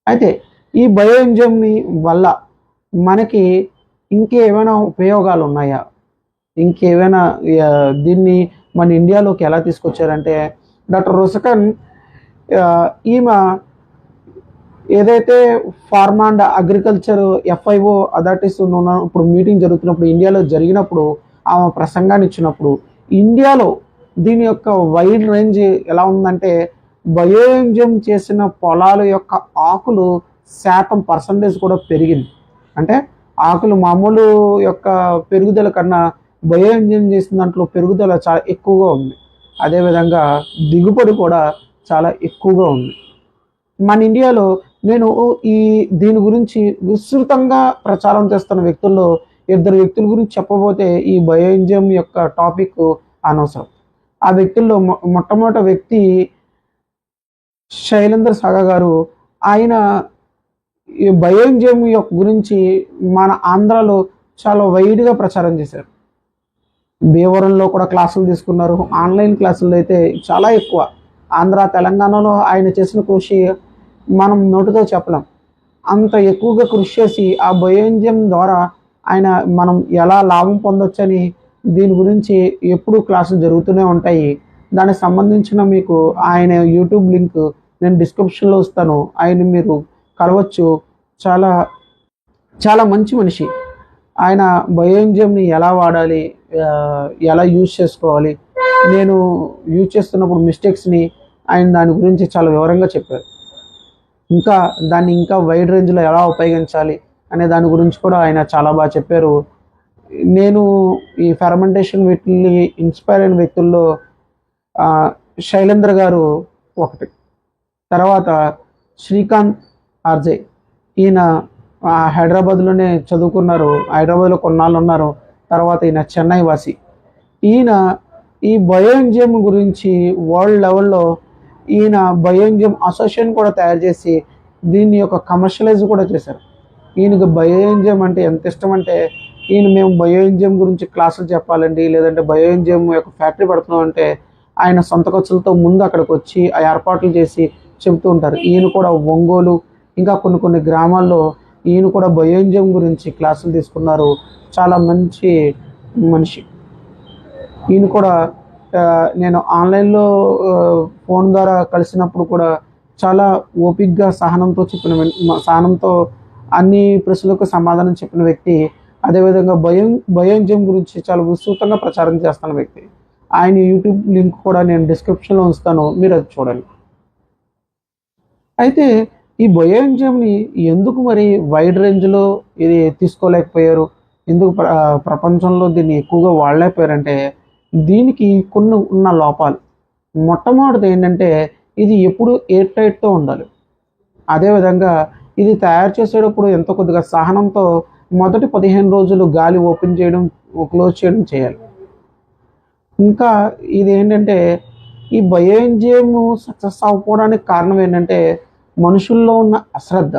అయితే ఈ బయోఎంజైమ్ని వల్ల మనకి ఇంకేమైనా ఉపయోగాలు ఉన్నాయా, ఇంకేమైనా దీన్ని మన ఇండియాలోకి ఎలా తీసుకొచ్చారంటే డాక్టర్ రుసకన్ ఈమె ఏదైతే pharma and agriculture FIO authorities ఇప్పుడు మీటింగ్ జరుగుతున్నప్పుడు ఇండియాలో జరిగినప్పుడు ఆమె ప్రసంగాన్ని ఇచ్చినప్పుడు ఇండియాలో దీని యొక్క వైడ్ రేంజ్ ఎలా ఉందంటే బయోఎంజిఎం చేసిన పొలాల యొక్క ఆకులు శాతం పర్సంటేజ్ కూడా పెరిగింది. అంటే ఆకులు మామూలు యొక్క పెరుగుదల కన్నా బయోఎంజిఎం చేసిన దాంట్లో పెరుగుదల చాలా ఎక్కువగా ఉంది. అదేవిధంగా దిగుబడి కూడా చాలా ఎక్కువగా ఉంది. మన ఇండియాలో నేను దీని గురించి విస్తృతంగా ప్రచారం చేస్తున్న వ్యక్తుల్లో ఇద్దరు వ్యక్తుల గురించి చెప్పబోతే ఈ బయోఎంజిఎం యొక్క టాపిక్ అనవసరం. ఆ వ్యక్తుల్లో మొట్టమొదటి వ్యక్తి శైలేంద్ర సాగా గారు. ఆయన ఈ బయోఎంజిఎం యొక్క గురించి మన ఆంధ్రాలో చాలా వైడ్గా ప్రచారం చేశారు. భీమవరంలో కూడా క్లాసులు తీసుకున్నారు. ఆన్లైన్ క్లాసులు అయితే చాలా ఎక్కువ. ఆంధ్ర తెలంగాణలో ఆయన చేసిన కృషి మనం నోటితో చెప్పలేం. అంత ఎక్కువగా కృషి చేసి ఆ బయోఎంజిఎం ద్వారా ఆయన మనం ఎలా లాభం పొందొచ్చని దీని గురించి ఎప్పుడూ క్లాసులు జరుగుతూనే ఉంటాయి. దానికి సంబంధించిన మీకు ఆయన యూట్యూబ్ లింక్ నేను డిస్క్రిప్షన్లో ఇస్తాను. ఆయన మీరు కలవచ్చు. చాలా చాలా మంచి మనిషి. ఆయన బయోఎంజిఎంని ఎలా వాడాలి, ఎలా యూజ్ చేసుకోవాలి, నేను యూజ్ చేస్తున్నప్పుడు మిస్టేక్స్ని ఆయన దాని గురించి చాలా వివరంగా చెప్పారు. ఇంకా దాన్ని ఇంకా వైడ్ రేంజ్లో ఎలా ఉపయోగించాలి అనే దాని గురించి కూడా ఆయన చాలా బాగా చెప్పారు. నేను ఈ ఫెర్మెంటేషన్ వీటిని ఇన్స్పైర్ అయిన వ్యక్తుల్లో శైలేంద్ర గారు ఒకటి. తర్వాత శ్రీకాంత్ ఆర్జే. ఈయన హైదరాబాద్లోనే చదువుకున్నారు. హైదరాబాద్లో కొన్నాళ్ళు ఉన్నారు. తర్వాత ఈయన చెన్నై వాసి. ఈయన ఈ బయోఎంజిఎం గురించి వరల్డ్ లెవెల్లో ఈయన బయోఎంజిఎం అసోసియేషన్ కూడా తయారు చేసి దీన్ని యొక్క కమర్షియలైజ్ కూడా చేశారు. ఈయనకి బయోఎంజిఎం అంటే ఎంత ఇష్టం అంటే మేము బయోఎంజిఎం గురించి క్లాసులు చెప్పాలండి, లేదంటే బయోఎంజిఎం యొక్క ఫ్యాక్టరీ పెడుతున్నాం అంటే ఆయన సొంత ఖర్చులతో ముందు అక్కడికి వచ్చి ఆ ఏర్పాట్లు చేసి చెబుతూ ఉంటారు. ఈయన కూడా ఒంగోలు ఇంకా కొన్ని గ్రామాల్లో ఈయన కూడా బయోఎంజిఎం గురించి క్లాసులు తీసుకున్నారు. చాలా మంచి మనిషి. ఈయన కూడా నేను ఆన్లైన్లో ఫోన్ ద్వారా కలిసినప్పుడు కూడా చాలా ఓపిక్గా సహనంతో అన్ని ప్రశ్నలకు సమాధానం చెప్పిన వ్యక్తి. అదేవిధంగా బయోఎంజిఎం గురించి చాలా విస్తృతంగా ప్రచారం చేస్తున్న వ్యక్తి. ఆయన యూట్యూబ్ లింక్ కూడా నేను డిస్క్రిప్షన్లో ఉంచుతాను, మీరు అది చూడండి. అయితే ఈ బయోఎంజిఎంని ఎందుకు మరి వైడ్ రేంజ్లో ఇది తీసుకోలేకపోయారు, ఎందుకు ప్రపంచంలో దీన్ని ఎక్కువగా వాడలేకపోయారంటే దీనికి కొన్ని ఉన్న లోపాలు. మొట్టమొదటిది ఏంటంటే ఇది ఎప్పుడు ఎయిర్ టైట్తో ఉండాలి. అదేవిధంగా ఇది తయారు చేసేటప్పుడు ఎంతో కొద్దిగా సహనంతో మొదటి 15 రోజులు గాలి ఓపెన్ చేయడం క్లోజ్ చేయడం చేయాలి. ఇంకా ఇది ఏంటంటే ఈ బయోఎంజిఎం సక్సెస్ అవ్వకపోవడానికి కారణం ఏంటంటే మనుషుల్లో ఉన్న అశ్రద్ధ.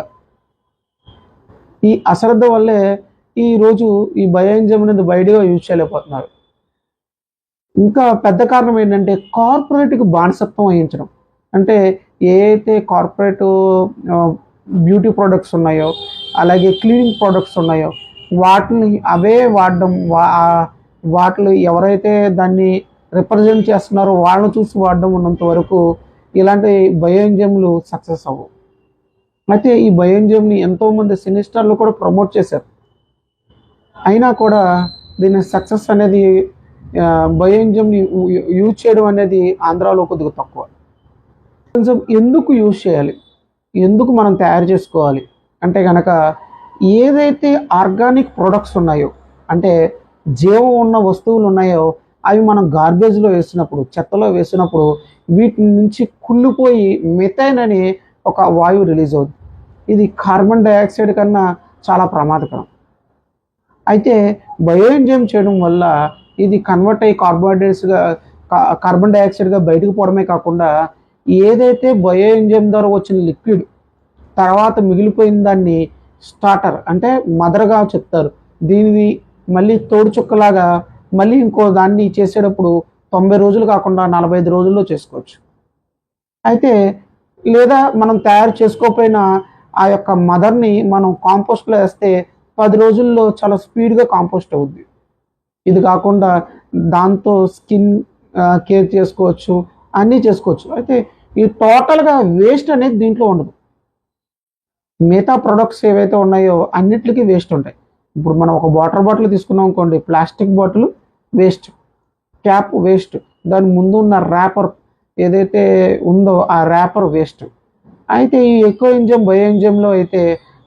ఈ అశ్రద్ధ వల్లే ఈరోజు ఈ బయోఎంజిఎం అనేది వైడ్గా యూజ్ చేయలేకపోతున్నారు. ఇంకా పెద్ద కారణం ఏంటంటే కార్పొరేట్కి బానిసత్వం వహించడం. అంటే ఏ అయితే కార్పొరేట్ బ్యూటీ ప్రోడక్ట్స్ ఉన్నాయో, అలాగే క్లీనింగ్ ప్రోడక్ట్స్ ఉన్నాయో వాటిని అవే వాడడం, వాటిలో ఎవరైతే దాన్ని రిప్రజెంట్ చేస్తున్నారో వాళ్ళని చూసి వాడడం ఉన్నంత వరకు ఇలాంటి బయోఎంజిఎంలు సక్సెస్ అవ్వవు. అయితే ఈ బయోఎంజిఎంని ఎంతోమంది సినీ స్టార్లు కూడా ప్రమోట్ చేశారు. అయినా కూడా దీని సక్సెస్ అనేది బయోఎంజిఎంని యూజ్ చేయడం అనేది ఆంధ్రాలో కొద్దిగా తక్కువ. ఎందుకు యూజ్ చేయాలి, ఎందుకు మనం తయారు చేసుకోవాలి అంటే కనుక ఏదైతే ఆర్గానిక్ ప్రొడక్ట్స్ ఉన్నాయో, అంటే జీవం ఉన్న వస్తువులు ఉన్నాయో అవి మనం గార్బేజ్లో వేసినప్పుడు, చెత్తలో వేసినప్పుడు వీటి నుంచి కుళ్ళిపోయి మిథైన్ అనే ఒక వాయువు రిలీజ్ అవుతుంది. ఇది కార్బన్ డైఆక్సైడ్ కన్నా చాలా ప్రమాదకరం. అయితే బయోఎంజిఎం చేయడం వల్ల ఇది కన్వర్ట్ అయ్యి కార్బన్ డైఆక్సైడ్గా బయటకు పోవడమే కాకుండా ఏదైతే బయోఎంజిఎం ద్వారా వచ్చిన లిక్విడ్ తర్వాత మిగిలిపోయిన దాన్ని స్టార్టర్ అంటే మదర్గా చెప్తారు. దీనిని మళ్ళీ తోడు చుక్కలాగా మళ్ళీ ఇంకో దాన్ని చేసేటప్పుడు 90 రోజులు కాకుండా 45 రోజుల్లో చేసుకోవచ్చు. అయితే లేదా మనం తయారు చేసుకోకపోయినా ఆ యొక్క మదర్ని మనం కాంపోస్ట్లో వేస్తే 10 రోజుల్లో చాలా స్పీడ్గా కాంపోస్ట్ అవుద్ది. ఇది కాకుండా దాంతో స్కిన్ కేర్ చేసుకోవచ్చు, అన్నీ చేసుకోవచ్చు. అయితే ఈ టోటల్గా వేస్ట్ అనేది దీంట్లో ఉండదు. మిగతా ప్రొడక్ట్స్ ఏవైతే ఉన్నాయో అన్నిటికీ వేస్ట్ ఉంటాయి. ఇప్పుడు మనం ఒక వాటర్ బాటిల్ తీసుకున్నాం అనుకోండి, plastic bottle waste, cap waste, దాని ముందు ఉన్న ర్యాపర్ ఏదైతే ఉందో ఆ ర్యాపర్ వేస్ట్. అయితే ఈ ఎకో ఎంజైమ్ బయో ఎంజైమ్లో అయితే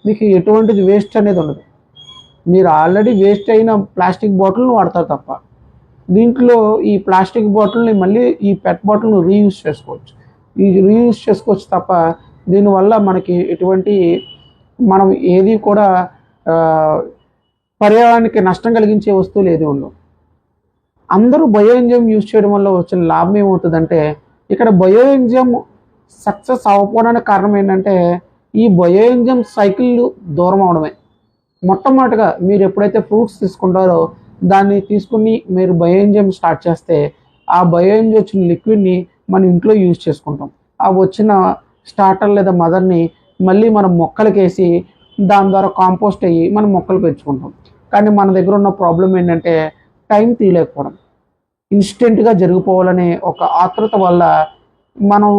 మీకు ఎటువంటిది వేస్ట్ అనేది ఉండదు. మీరు ఆల్రెడీ వేస్ట్ అయిన ప్లాస్టిక్ బాటిల్ని వాడతారు తప్ప, దీంట్లో ఈ ప్లాస్టిక్ బాటిల్ని మళ్ళీ ఈ పెట్ బాటిల్ని రీయూజ్ చేసుకోవచ్చు. ఈ రీయూజ్ చేసుకోవచ్చు తప్ప దీనివల్ల మనకి ఎటువంటి మనం ఏది కూడా ఆ, పర్యావరణానికి నష్టం కలిగించే వస్తువులు ఏది ఉండవు. అందరూ బయో ఎంజైమ్ యూజ్ చేయడం వల్ల వచ్చిన లాభం ఏమవుతుందంటే, ఇక్కడ బయో ఎంజైమ్ సక్సెస్ అవ్వకపోవడానికి కారణం ఏంటంటే ఈ బయో ఎంజైమ్ సైకిల్ దూరం అవడమే. మొట్టమొదటిగా మీరు ఎప్పుడైతే ఫ్రూట్స్ తీసుకుంటారో దాన్ని తీసుకుని మీరు బయో ఎంజైమ్ స్టార్ట్ చేస్తే ఆ బయో ఎంజైమ్ వచ్చిన లిక్విడ్ని మన ఇంట్లో యూజ్ చేసుకుంటాం. ఆ వచ్చిన స్టార్టర్ లేదా మదర్ని మళ్ళీ మనం మొక్కలకి వేసి దాని ద్వారా కాంపోస్ట్ అయ్యి మనం మొక్కలు పెంచుకుంటాం. కానీ మన దగ్గర ఉన్న ప్రాబ్లం ఏంటంటే టైం తీయలేకపోవడం. ఇన్స్టెంట్గా జరిగిపోవాలనే ఒక ఆతృత వల్ల మనం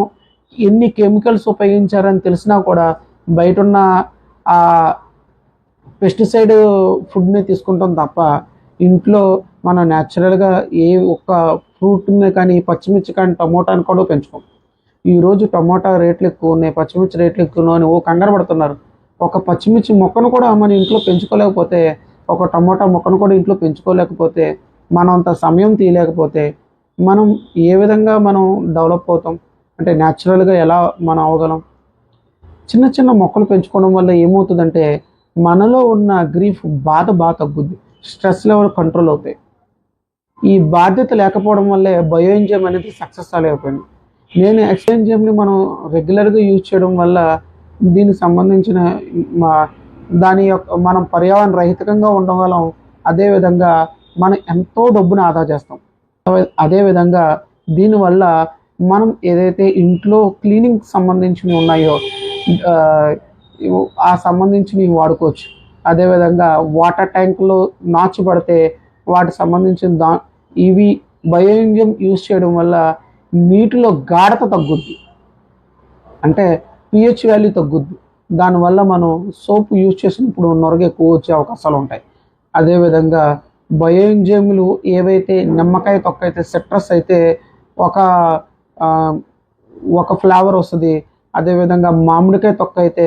ఎన్ని కెమికల్స్ ఉపయోగించారని తెలిసినా కూడా బయట ఉన్న ఆ పెస్టిసైడ్ ఫుడ్ని తీసుకుంటాం తప్ప ఇంట్లో మనం న్యాచురల్గా ఏ ఒక్క ఫ్రూట్ని కానీ పచ్చిమిర్చి కానీ టమోటాని కూడా పెంచుకోం. ఈరోజు టమోటా రేట్లు ఎక్కువ ఉన్నాయి, పచ్చిమిర్చి రేట్లు ఎక్కువ ఉన్నాయి అని కంగారు పడుతున్నారు. ఒక పచ్చిమిర్చి మొక్కను కూడా మన ఇంట్లో పెంచుకోలేకపోతే, ఒక టమోటా మొక్కను కూడా ఇంట్లో పెంచుకోలేకపోతే, మనం అంత సమయం తీయలేకపోతే మనం ఏ విధంగా మనం డెవలప్ అవుతాం? అంటే న్యాచురల్గా ఎలా మనం అవ్వగలం? చిన్న చిన్న మొక్కలు పెంచుకోవడం వల్ల ఏమవుతుందంటే మనలో ఉన్న గ్రీఫ్ బాగా తగ్గుద్ది, స్ట్రెస్ లెవెల్ కంట్రోల్ అవుతాయి. ఈ బాధ్యత లేకపోవడం వల్లే బయో ఎంజైమ్ అనేది సక్సెస్ అయిపోయింది. నేను ఎక్స్ట్రా ఎంజైమ్ని మనం రెగ్యులర్గా యూజ్ చేయడం వల్ల దీనికి సంబంధించిన దాని యొక్క మనం పర్యావరణ రహితంగా ఉండగలం. అదేవిధంగా మనం ఎంతో డబ్బును ఆదా చేస్తాం. అదేవిధంగా దీనివల్ల మనం ఏదైతే ఇంట్లో క్లీనింగ్ సంబంధించినవి ఉన్నాయో ఆ సంబంధించినవి వాడుకోవచ్చు. అదేవిధంగా వాటర్ ట్యాంకులో నాచు పడితే వాటికి సంబంధించిన ఇవి బయో ఎంజైమ్ యూజ్ చేయడం వల్ల నీటిలో గాఢత తగ్గుద్ది, అంటే పిహెచ్ వాల్యూ తగ్గుద్ది. దానివల్ల మనం సోప్ యూజ్ చేసినప్పుడు నొరగ ఎక్కువ వచ్చే అవకాశాలు ఉంటాయి. అదేవిధంగా బయో ఎంజైమ్లు ఏవైతే నిమ్మకాయ తొక్క అయితే సిట్రస్ అయితే ఒక ఫ్లేవర్ వస్తుంది. అదేవిధంగా మామిడికాయ తొక్క అయితే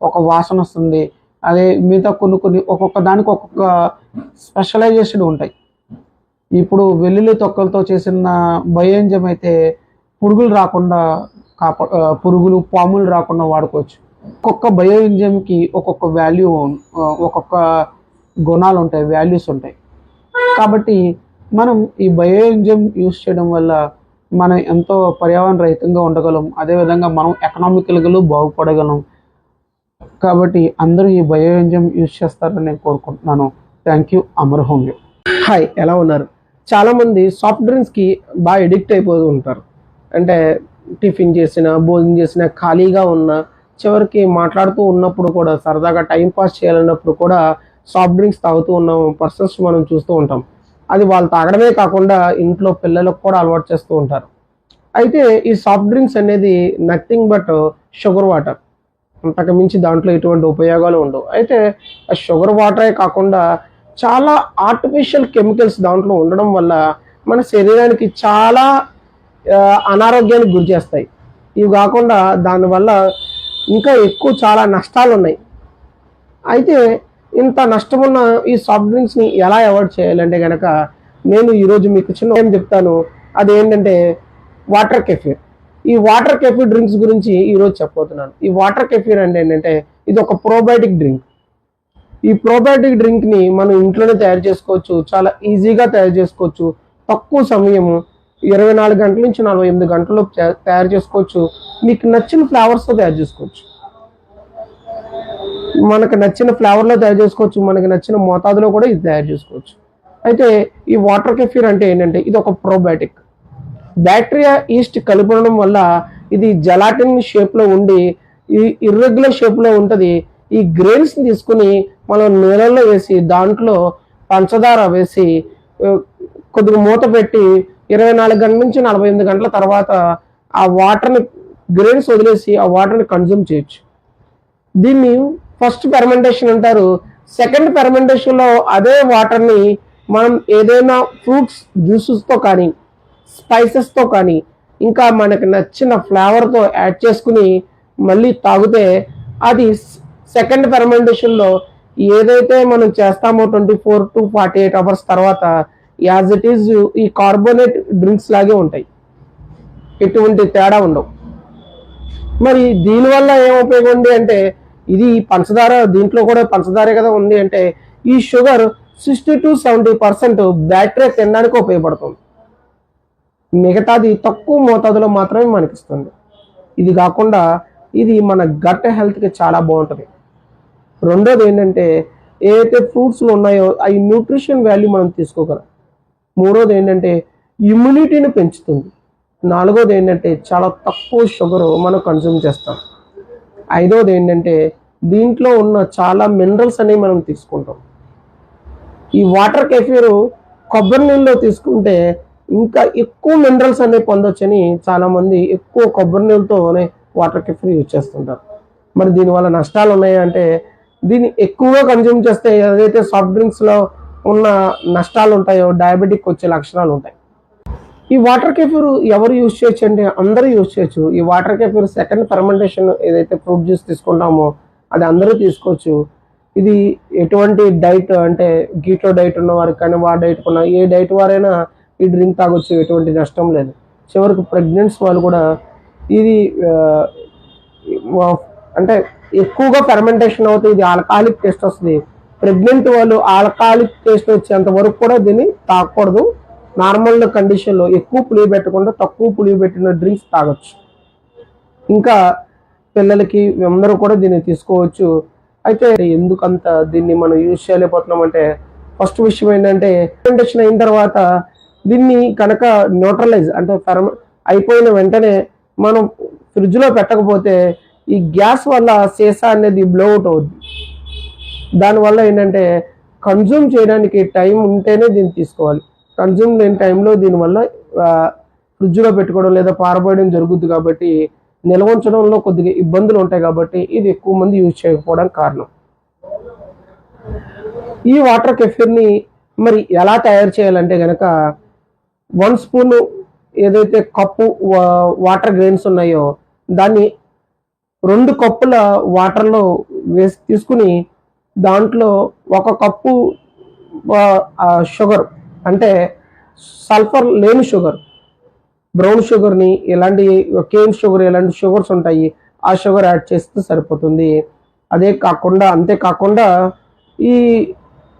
ఒక వాసన వస్తుంది. అదే మిగతా కొన్ని ఒక్కొక్క దానికి ఒక్కొక్క స్పెషలైజేషన్ ఉంటాయి. ఇప్పుడు వెల్లుల్లి తొక్కలతో చేసిన బయో ఎంజైమ్ అయితే పురుగులు రాకుండా పురుగులు పాములు రాకుండా వాడుకోవచ్చు. ఒక్కొక్క బయో ఎంజైమ్కి ఒక్కొక్క వాల్యూ, ఒక్కొక్క గుణాలు ఉంటాయి, వాల్యూస్ ఉంటాయి. కాబట్టి మనం ఈ బయో ఎంజైమ్ యూజ్ చేయడం వల్ల మనం ఎంతో పర్యావరణ రహితంగా ఉండగలం. అదేవిధంగా మనం ఎకనామికల్గా బాగుపడగలం. కాబట్టి అందరూ ఈ బయో ఎంజైమ్ యూజ్ చేస్తారని నేను కోరుకుంటున్నాను. Thank you. Amar homeo. Hi, ఎలా ఉన్నారు? చాలామంది సాఫ్ట్ డ్రింక్స్కి బాగా ఎడిక్ట్ అయిపోతూ ఉంటారు. అంటే టిఫిన్ చేసినా భోజనం చేసినా ఖాళీగా ఉన్నా చివరికి మాట్లాడుతూ ఉన్నప్పుడు కూడా సరదాగా టైంపాస్ చేయాలన్నప్పుడు కూడా సాఫ్ట్ డ్రింక్స్ తాగుతూ ఉన్న పర్సన్స్ మనం చూస్తూ ఉంటాం. అది వాళ్ళు తాగడమే కాకుండా ఇంట్లో పిల్లలకు కూడా అలవాటు చేస్తూ ఉంటారు. అయితే ఈ సాఫ్ట్ డ్రింక్స్ అనేది నథింగ్ బట్ షుగర్ వాటర్, అంతకు మించి దాంట్లో ఎటువంటి ఉపయోగాలు ఉండవు. అయితే ఆ షుగర్ వాటరే కాకుండా చాలా ఆర్టిఫిషియల్ కెమికల్స్ దాంట్లో ఉండడం వల్ల మన శరీరానికి చాలా అనారోగ్యానికి గురి చేస్తాయి. ఇవి కాకుండా దానివల్ల ఇంకా ఎక్కువ చాలా నష్టాలు ఉన్నాయి. అయితే ఇంత నష్టమున్న ఈ సాఫ్ట్ డ్రింక్స్ని ఎలా అవాయిడ్ చేయాలంటే కనుక నేను ఈరోజు మీకు చిన్న ఏం చెప్తాను. అదేంటంటే వాటర్ కెఫీర్. ఈ వాటర్ కెఫీర్ డ్రింక్స్ గురించి ఈరోజు చెప్పబోతున్నాను. ఈ వాటర్ కెఫీర్ అంటే ఏంటంటే ఇది ఒక ప్రోబయోటిక్ డ్రింక్. ఈ ప్రోబయోటిక్ డ్రింక్ని మనం ఇంట్లోనే తయారు చేసుకోవచ్చు, చాలా ఈజీగా తయారు చేసుకోవచ్చు. తక్కువ సమయము 24 గంటల నుంచి 48 గంటల్లో తయారు చేసుకోవచ్చు. మీకు నచ్చిన ఫ్లేవర్స్తో తయారు చేసుకోవచ్చు. మనకు నచ్చిన ఫ్లేవర్లో తయారు చేసుకోవచ్చు, మనకి నచ్చిన మోతాదులో కూడా ఇది తయారు చేసుకోవచ్చు. అయితే ఈ వాటర్ కెఫీర్ అంటే ఏంటంటే ఇది ఒక ప్రోబయోటిక్. బ్యాక్టీరియా ఈస్ట్ కలుపుకోవడం వల్ల ఇది జెలాటిన్ షేప్లో ఉండి ఈ ఇర్రెగ్యులర్ షేప్లో ఉంటుంది. ఈ గ్రెయిన్స్ని తీసుకుని మనం నీళ్ళల్లో వేసి దాంట్లో పంచదార వేసి కొద్దిగా మూత పెట్టి 24 గంటల నుంచి 48 గంటల తర్వాత ఆ వాటర్ని గ్రెయిన్స్ వదిలేసి ఆ వాటర్ని కన్జ్యూమ్ చేయొచ్చు. దీన్ని ఫస్ట్ ఫెర్మెంటేషన్ అంటారు. సెకండ్ ఫెర్మెంటేషన్లో అదే వాటర్ని మనం ఏదైనా ఫ్రూట్స్ జ్యూసెస్తో కానీ స్పైసెస్తో కానీ ఇంకా మనకి నచ్చిన ఫ్లేవర్తో యాడ్ చేసుకుని మళ్ళీ తాగితే అది సెకండ్ ఫెర్మెంటేషన్లో ఏదైతే మనం చేస్తామో 24 to 48 అవర్స్ తర్వాత యాజ్ ఇట్ ఈజ్ ఈ కార్బోనేట్ డ్రింక్స్ లాగే ఉంటాయి, ఎటువంటి తేడా ఉండవు. మరి దీనివల్ల ఏం ఉపయోగం ఉంది అంటే, ఇది పంచదార, దీంట్లో కూడా పంచదారే కదా ఉంది అంటే, ఈ షుగర్ 60 to 70% బ్యాటరీ తినడానికి ఉపయోగపడుతుంది. మిగతాది తక్కువ మోతాదులో మాత్రమే మనకిస్తుంది. ఇది కాకుండా ఇది మన గట్ హెల్త్కి చాలా బాగుంటుంది. రెండోది ఏంటంటే, ఏదైతే ఫ్రూట్స్లో ఉన్నాయో అవి న్యూట్రిషన్ వాల్యూ మనం తీసుకోగలం. మూడోది ఏంటంటే ఇమ్యూనిటీని పెంచుతుంది. నాలుగోది ఏంటంటే చాలా తక్కువ షుగర్ మనం కన్జ్యూమ్ చేస్తాం. ఐదోది ఏంటంటే దీంట్లో ఉన్న చాలా మినరల్స్ అనేవి మనం తీసుకుంటాం. ఈ వాటర్ కెఫీర్ కొబ్బరి నీళ్ళలో తీసుకుంటే ఇంకా ఎక్కువ మినరల్స్ అనేవి పొందొచ్చని చాలామంది ఎక్కువ కొబ్బరి నీళ్ళతోనే వాటర్ కెఫీర్ యూజ్ చేస్తుంటారు. మరి దీనివల్ల నష్టాలు ఉన్నాయంటే, దీన్ని ఎక్కువగా కన్జ్యూమ్ చేస్తే ఏదైతే సాఫ్ట్ డ్రింక్స్లో ఉన్న నష్టాలు ఉంటాయో డయాబెటిక్ వచ్చే లక్షణాలు ఉంటాయి. ఈ వాటర్ కెఫీర్ ఎవరు యూజ్ చేయొచ్చు అంటే అందరూ యూజ్ చేయొచ్చు. ఈ వాటర్ కెఫీర్ సెకండ్ ఫెర్మెంటేషన్ ఏదైతే ఫ్రూట్ జ్యూస్ తీసుకుంటామో అది అందరూ తీసుకోవచ్చు. ఇది ఎటువంటి డైట్ అంటే గీటో డైట్ ఉన్న వారికి కానీ డైట్ ఉన్న ఏ డైట్ వారైనా ఈ డ్రింక్ తాగొచ్చు, ఎటువంటి నష్టం లేదు. చివరికి ప్రెగ్నెంట్స్ వాళ్ళు కూడా ఇది అంటే ఎక్కువగా ఫెర్మెంటేషన్ అవుతుంది, ఇది ఆల్కహాలిక్ టేస్ట్ వస్తుంది. ప్రెగ్నెంట్ వాళ్ళు ఆల్కహాలిక్ టేస్ట్ వచ్చేంత వరకు కూడా దీన్ని తాగకూడదు. నార్మల్ కండిషన్లో ఎక్కువ పులియ పెట్టకుండా తక్కువ పులియ పెట్టిన డ్రింక్స్ తాగొచ్చు. ఇంకా పిల్లలకి అందరూ కూడా దీన్ని తీసుకోవచ్చు. అయితే ఎందుకంత దీన్ని మనం యూజ్ చేయలేకపోతున్నాం అంటే, ఫస్ట్ విషయం ఏంటంటే ఫెర్మెంటేషన్ అయిన తర్వాత దీన్ని కనుక న్యూట్రలైజ్ అంటే అయిపోయిన వెంటనే మనం ఫ్రిడ్జ్లో పెట్టకపోతే ఈ గ్యాస్ వల్ల సీసా అనేది బ్లోఅవుట్ అవుద్ది. దానివల్ల ఏంటంటే కన్జ్యూమ్ చేయడానికి టైం ఉంటేనే దీన్ని తీసుకోవాలి. కన్జ్యూమ్ లేని టైంలో దీనివల్ల ఫ్రిడ్జ్లో పెట్టుకోవడం లేదా పారబోయడం జరుగుద్ది. కాబట్టి నిల్వ ఉంచడంలో కొద్దిగా ఇబ్బందులు ఉంటాయి. కాబట్టి ఇది ఎక్కువ మంది యూజ్ చేయకపోవడానికి కారణం. ఈ వాటర్ కెఫీర్ని మరి ఎలా తయారు చేయాలంటే కనుక 1 స్పూన్ ఏదైతే కప్పు వాటర్ గ్రెయిన్స్ ఉన్నాయో దాన్ని 2 కప్పుల వాటర్లో వేసి తీసుకుని దాంట్లో 1 కప్పు షుగర్ అంటే సల్ఫర్ లేని షుగర్, బ్రౌన్ షుగర్ని ఇలాంటి కేన్ షుగర్ ఇలాంటి షుగర్స్ ఉంటాయి, ఆ షుగర్ యాడ్ చేస్తే సరిపోతుంది. అంతేకాకుండా ఈ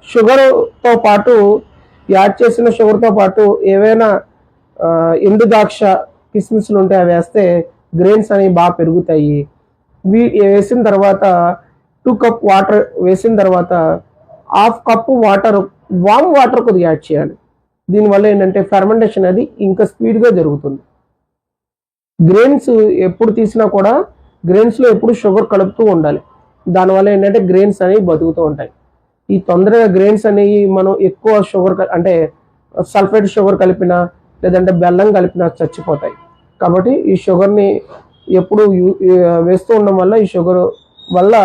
షుగర్తో పాటు యాడ్ చేసిన షుగర్తో పాటు ఏవైనా ఎండు ద్రాక్ష కిస్మిస్లు ఉంటే అవి వేస్తే గ్రెయిన్స్ అనేవి బాగా పెరుగుతాయి. వేసిన తర్వాత 2 కప్ వాటర్ వేసిన తర్వాత 1/2 కప్పు వాటర్ వామ్ వాటర్ కొద్దిగా యాడ్ చేయాలి. దీనివల్ల ఏంటంటే ఫెర్మెంటేషన్ అది ఇంకా స్పీడ్గా జరుగుతుంది. గ్రెయిన్స్ ఎప్పుడు తీసినా కూడా గ్రెయిన్స్లో ఎప్పుడు షుగర్ కలుపుతూ ఉండాలి. దానివల్ల ఏంటంటే గ్రెయిన్స్ అనేవి బతుకుతూ ఉంటాయి. ఈ తొందరగా గ్రెయిన్స్ అనేవి మనం ఎక్కువ షుగర్ అంటే సల్ఫేట్ షుగర్ కలిపినా లేదంటే బెల్లం కలిపినా చచ్చిపోతాయి. కాబట్టి ఈ షుగర్ని ఎప్పుడు వేస్తూ ఉండడం వల్ల ఈ షుగర్ వల్ల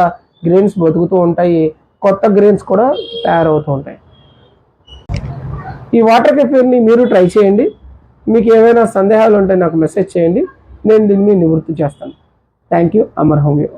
గ్రెయిన్స్ బతుకుతూ ఉంటాయి, కొత్త గ్రెయిన్స్ కూడా తయారవుతూ ఉంటాయి. ఈ వాటర్ కెఫీర్ని మీరు ట్రై చేయండి. మీకు ఏమైనా సందేహాలు ఉంటే నాకు మెసేజ్ చేయండి, నేను దీన్ని నివృత్తి చేస్తాను. Thank you. అమర్ హోమియో.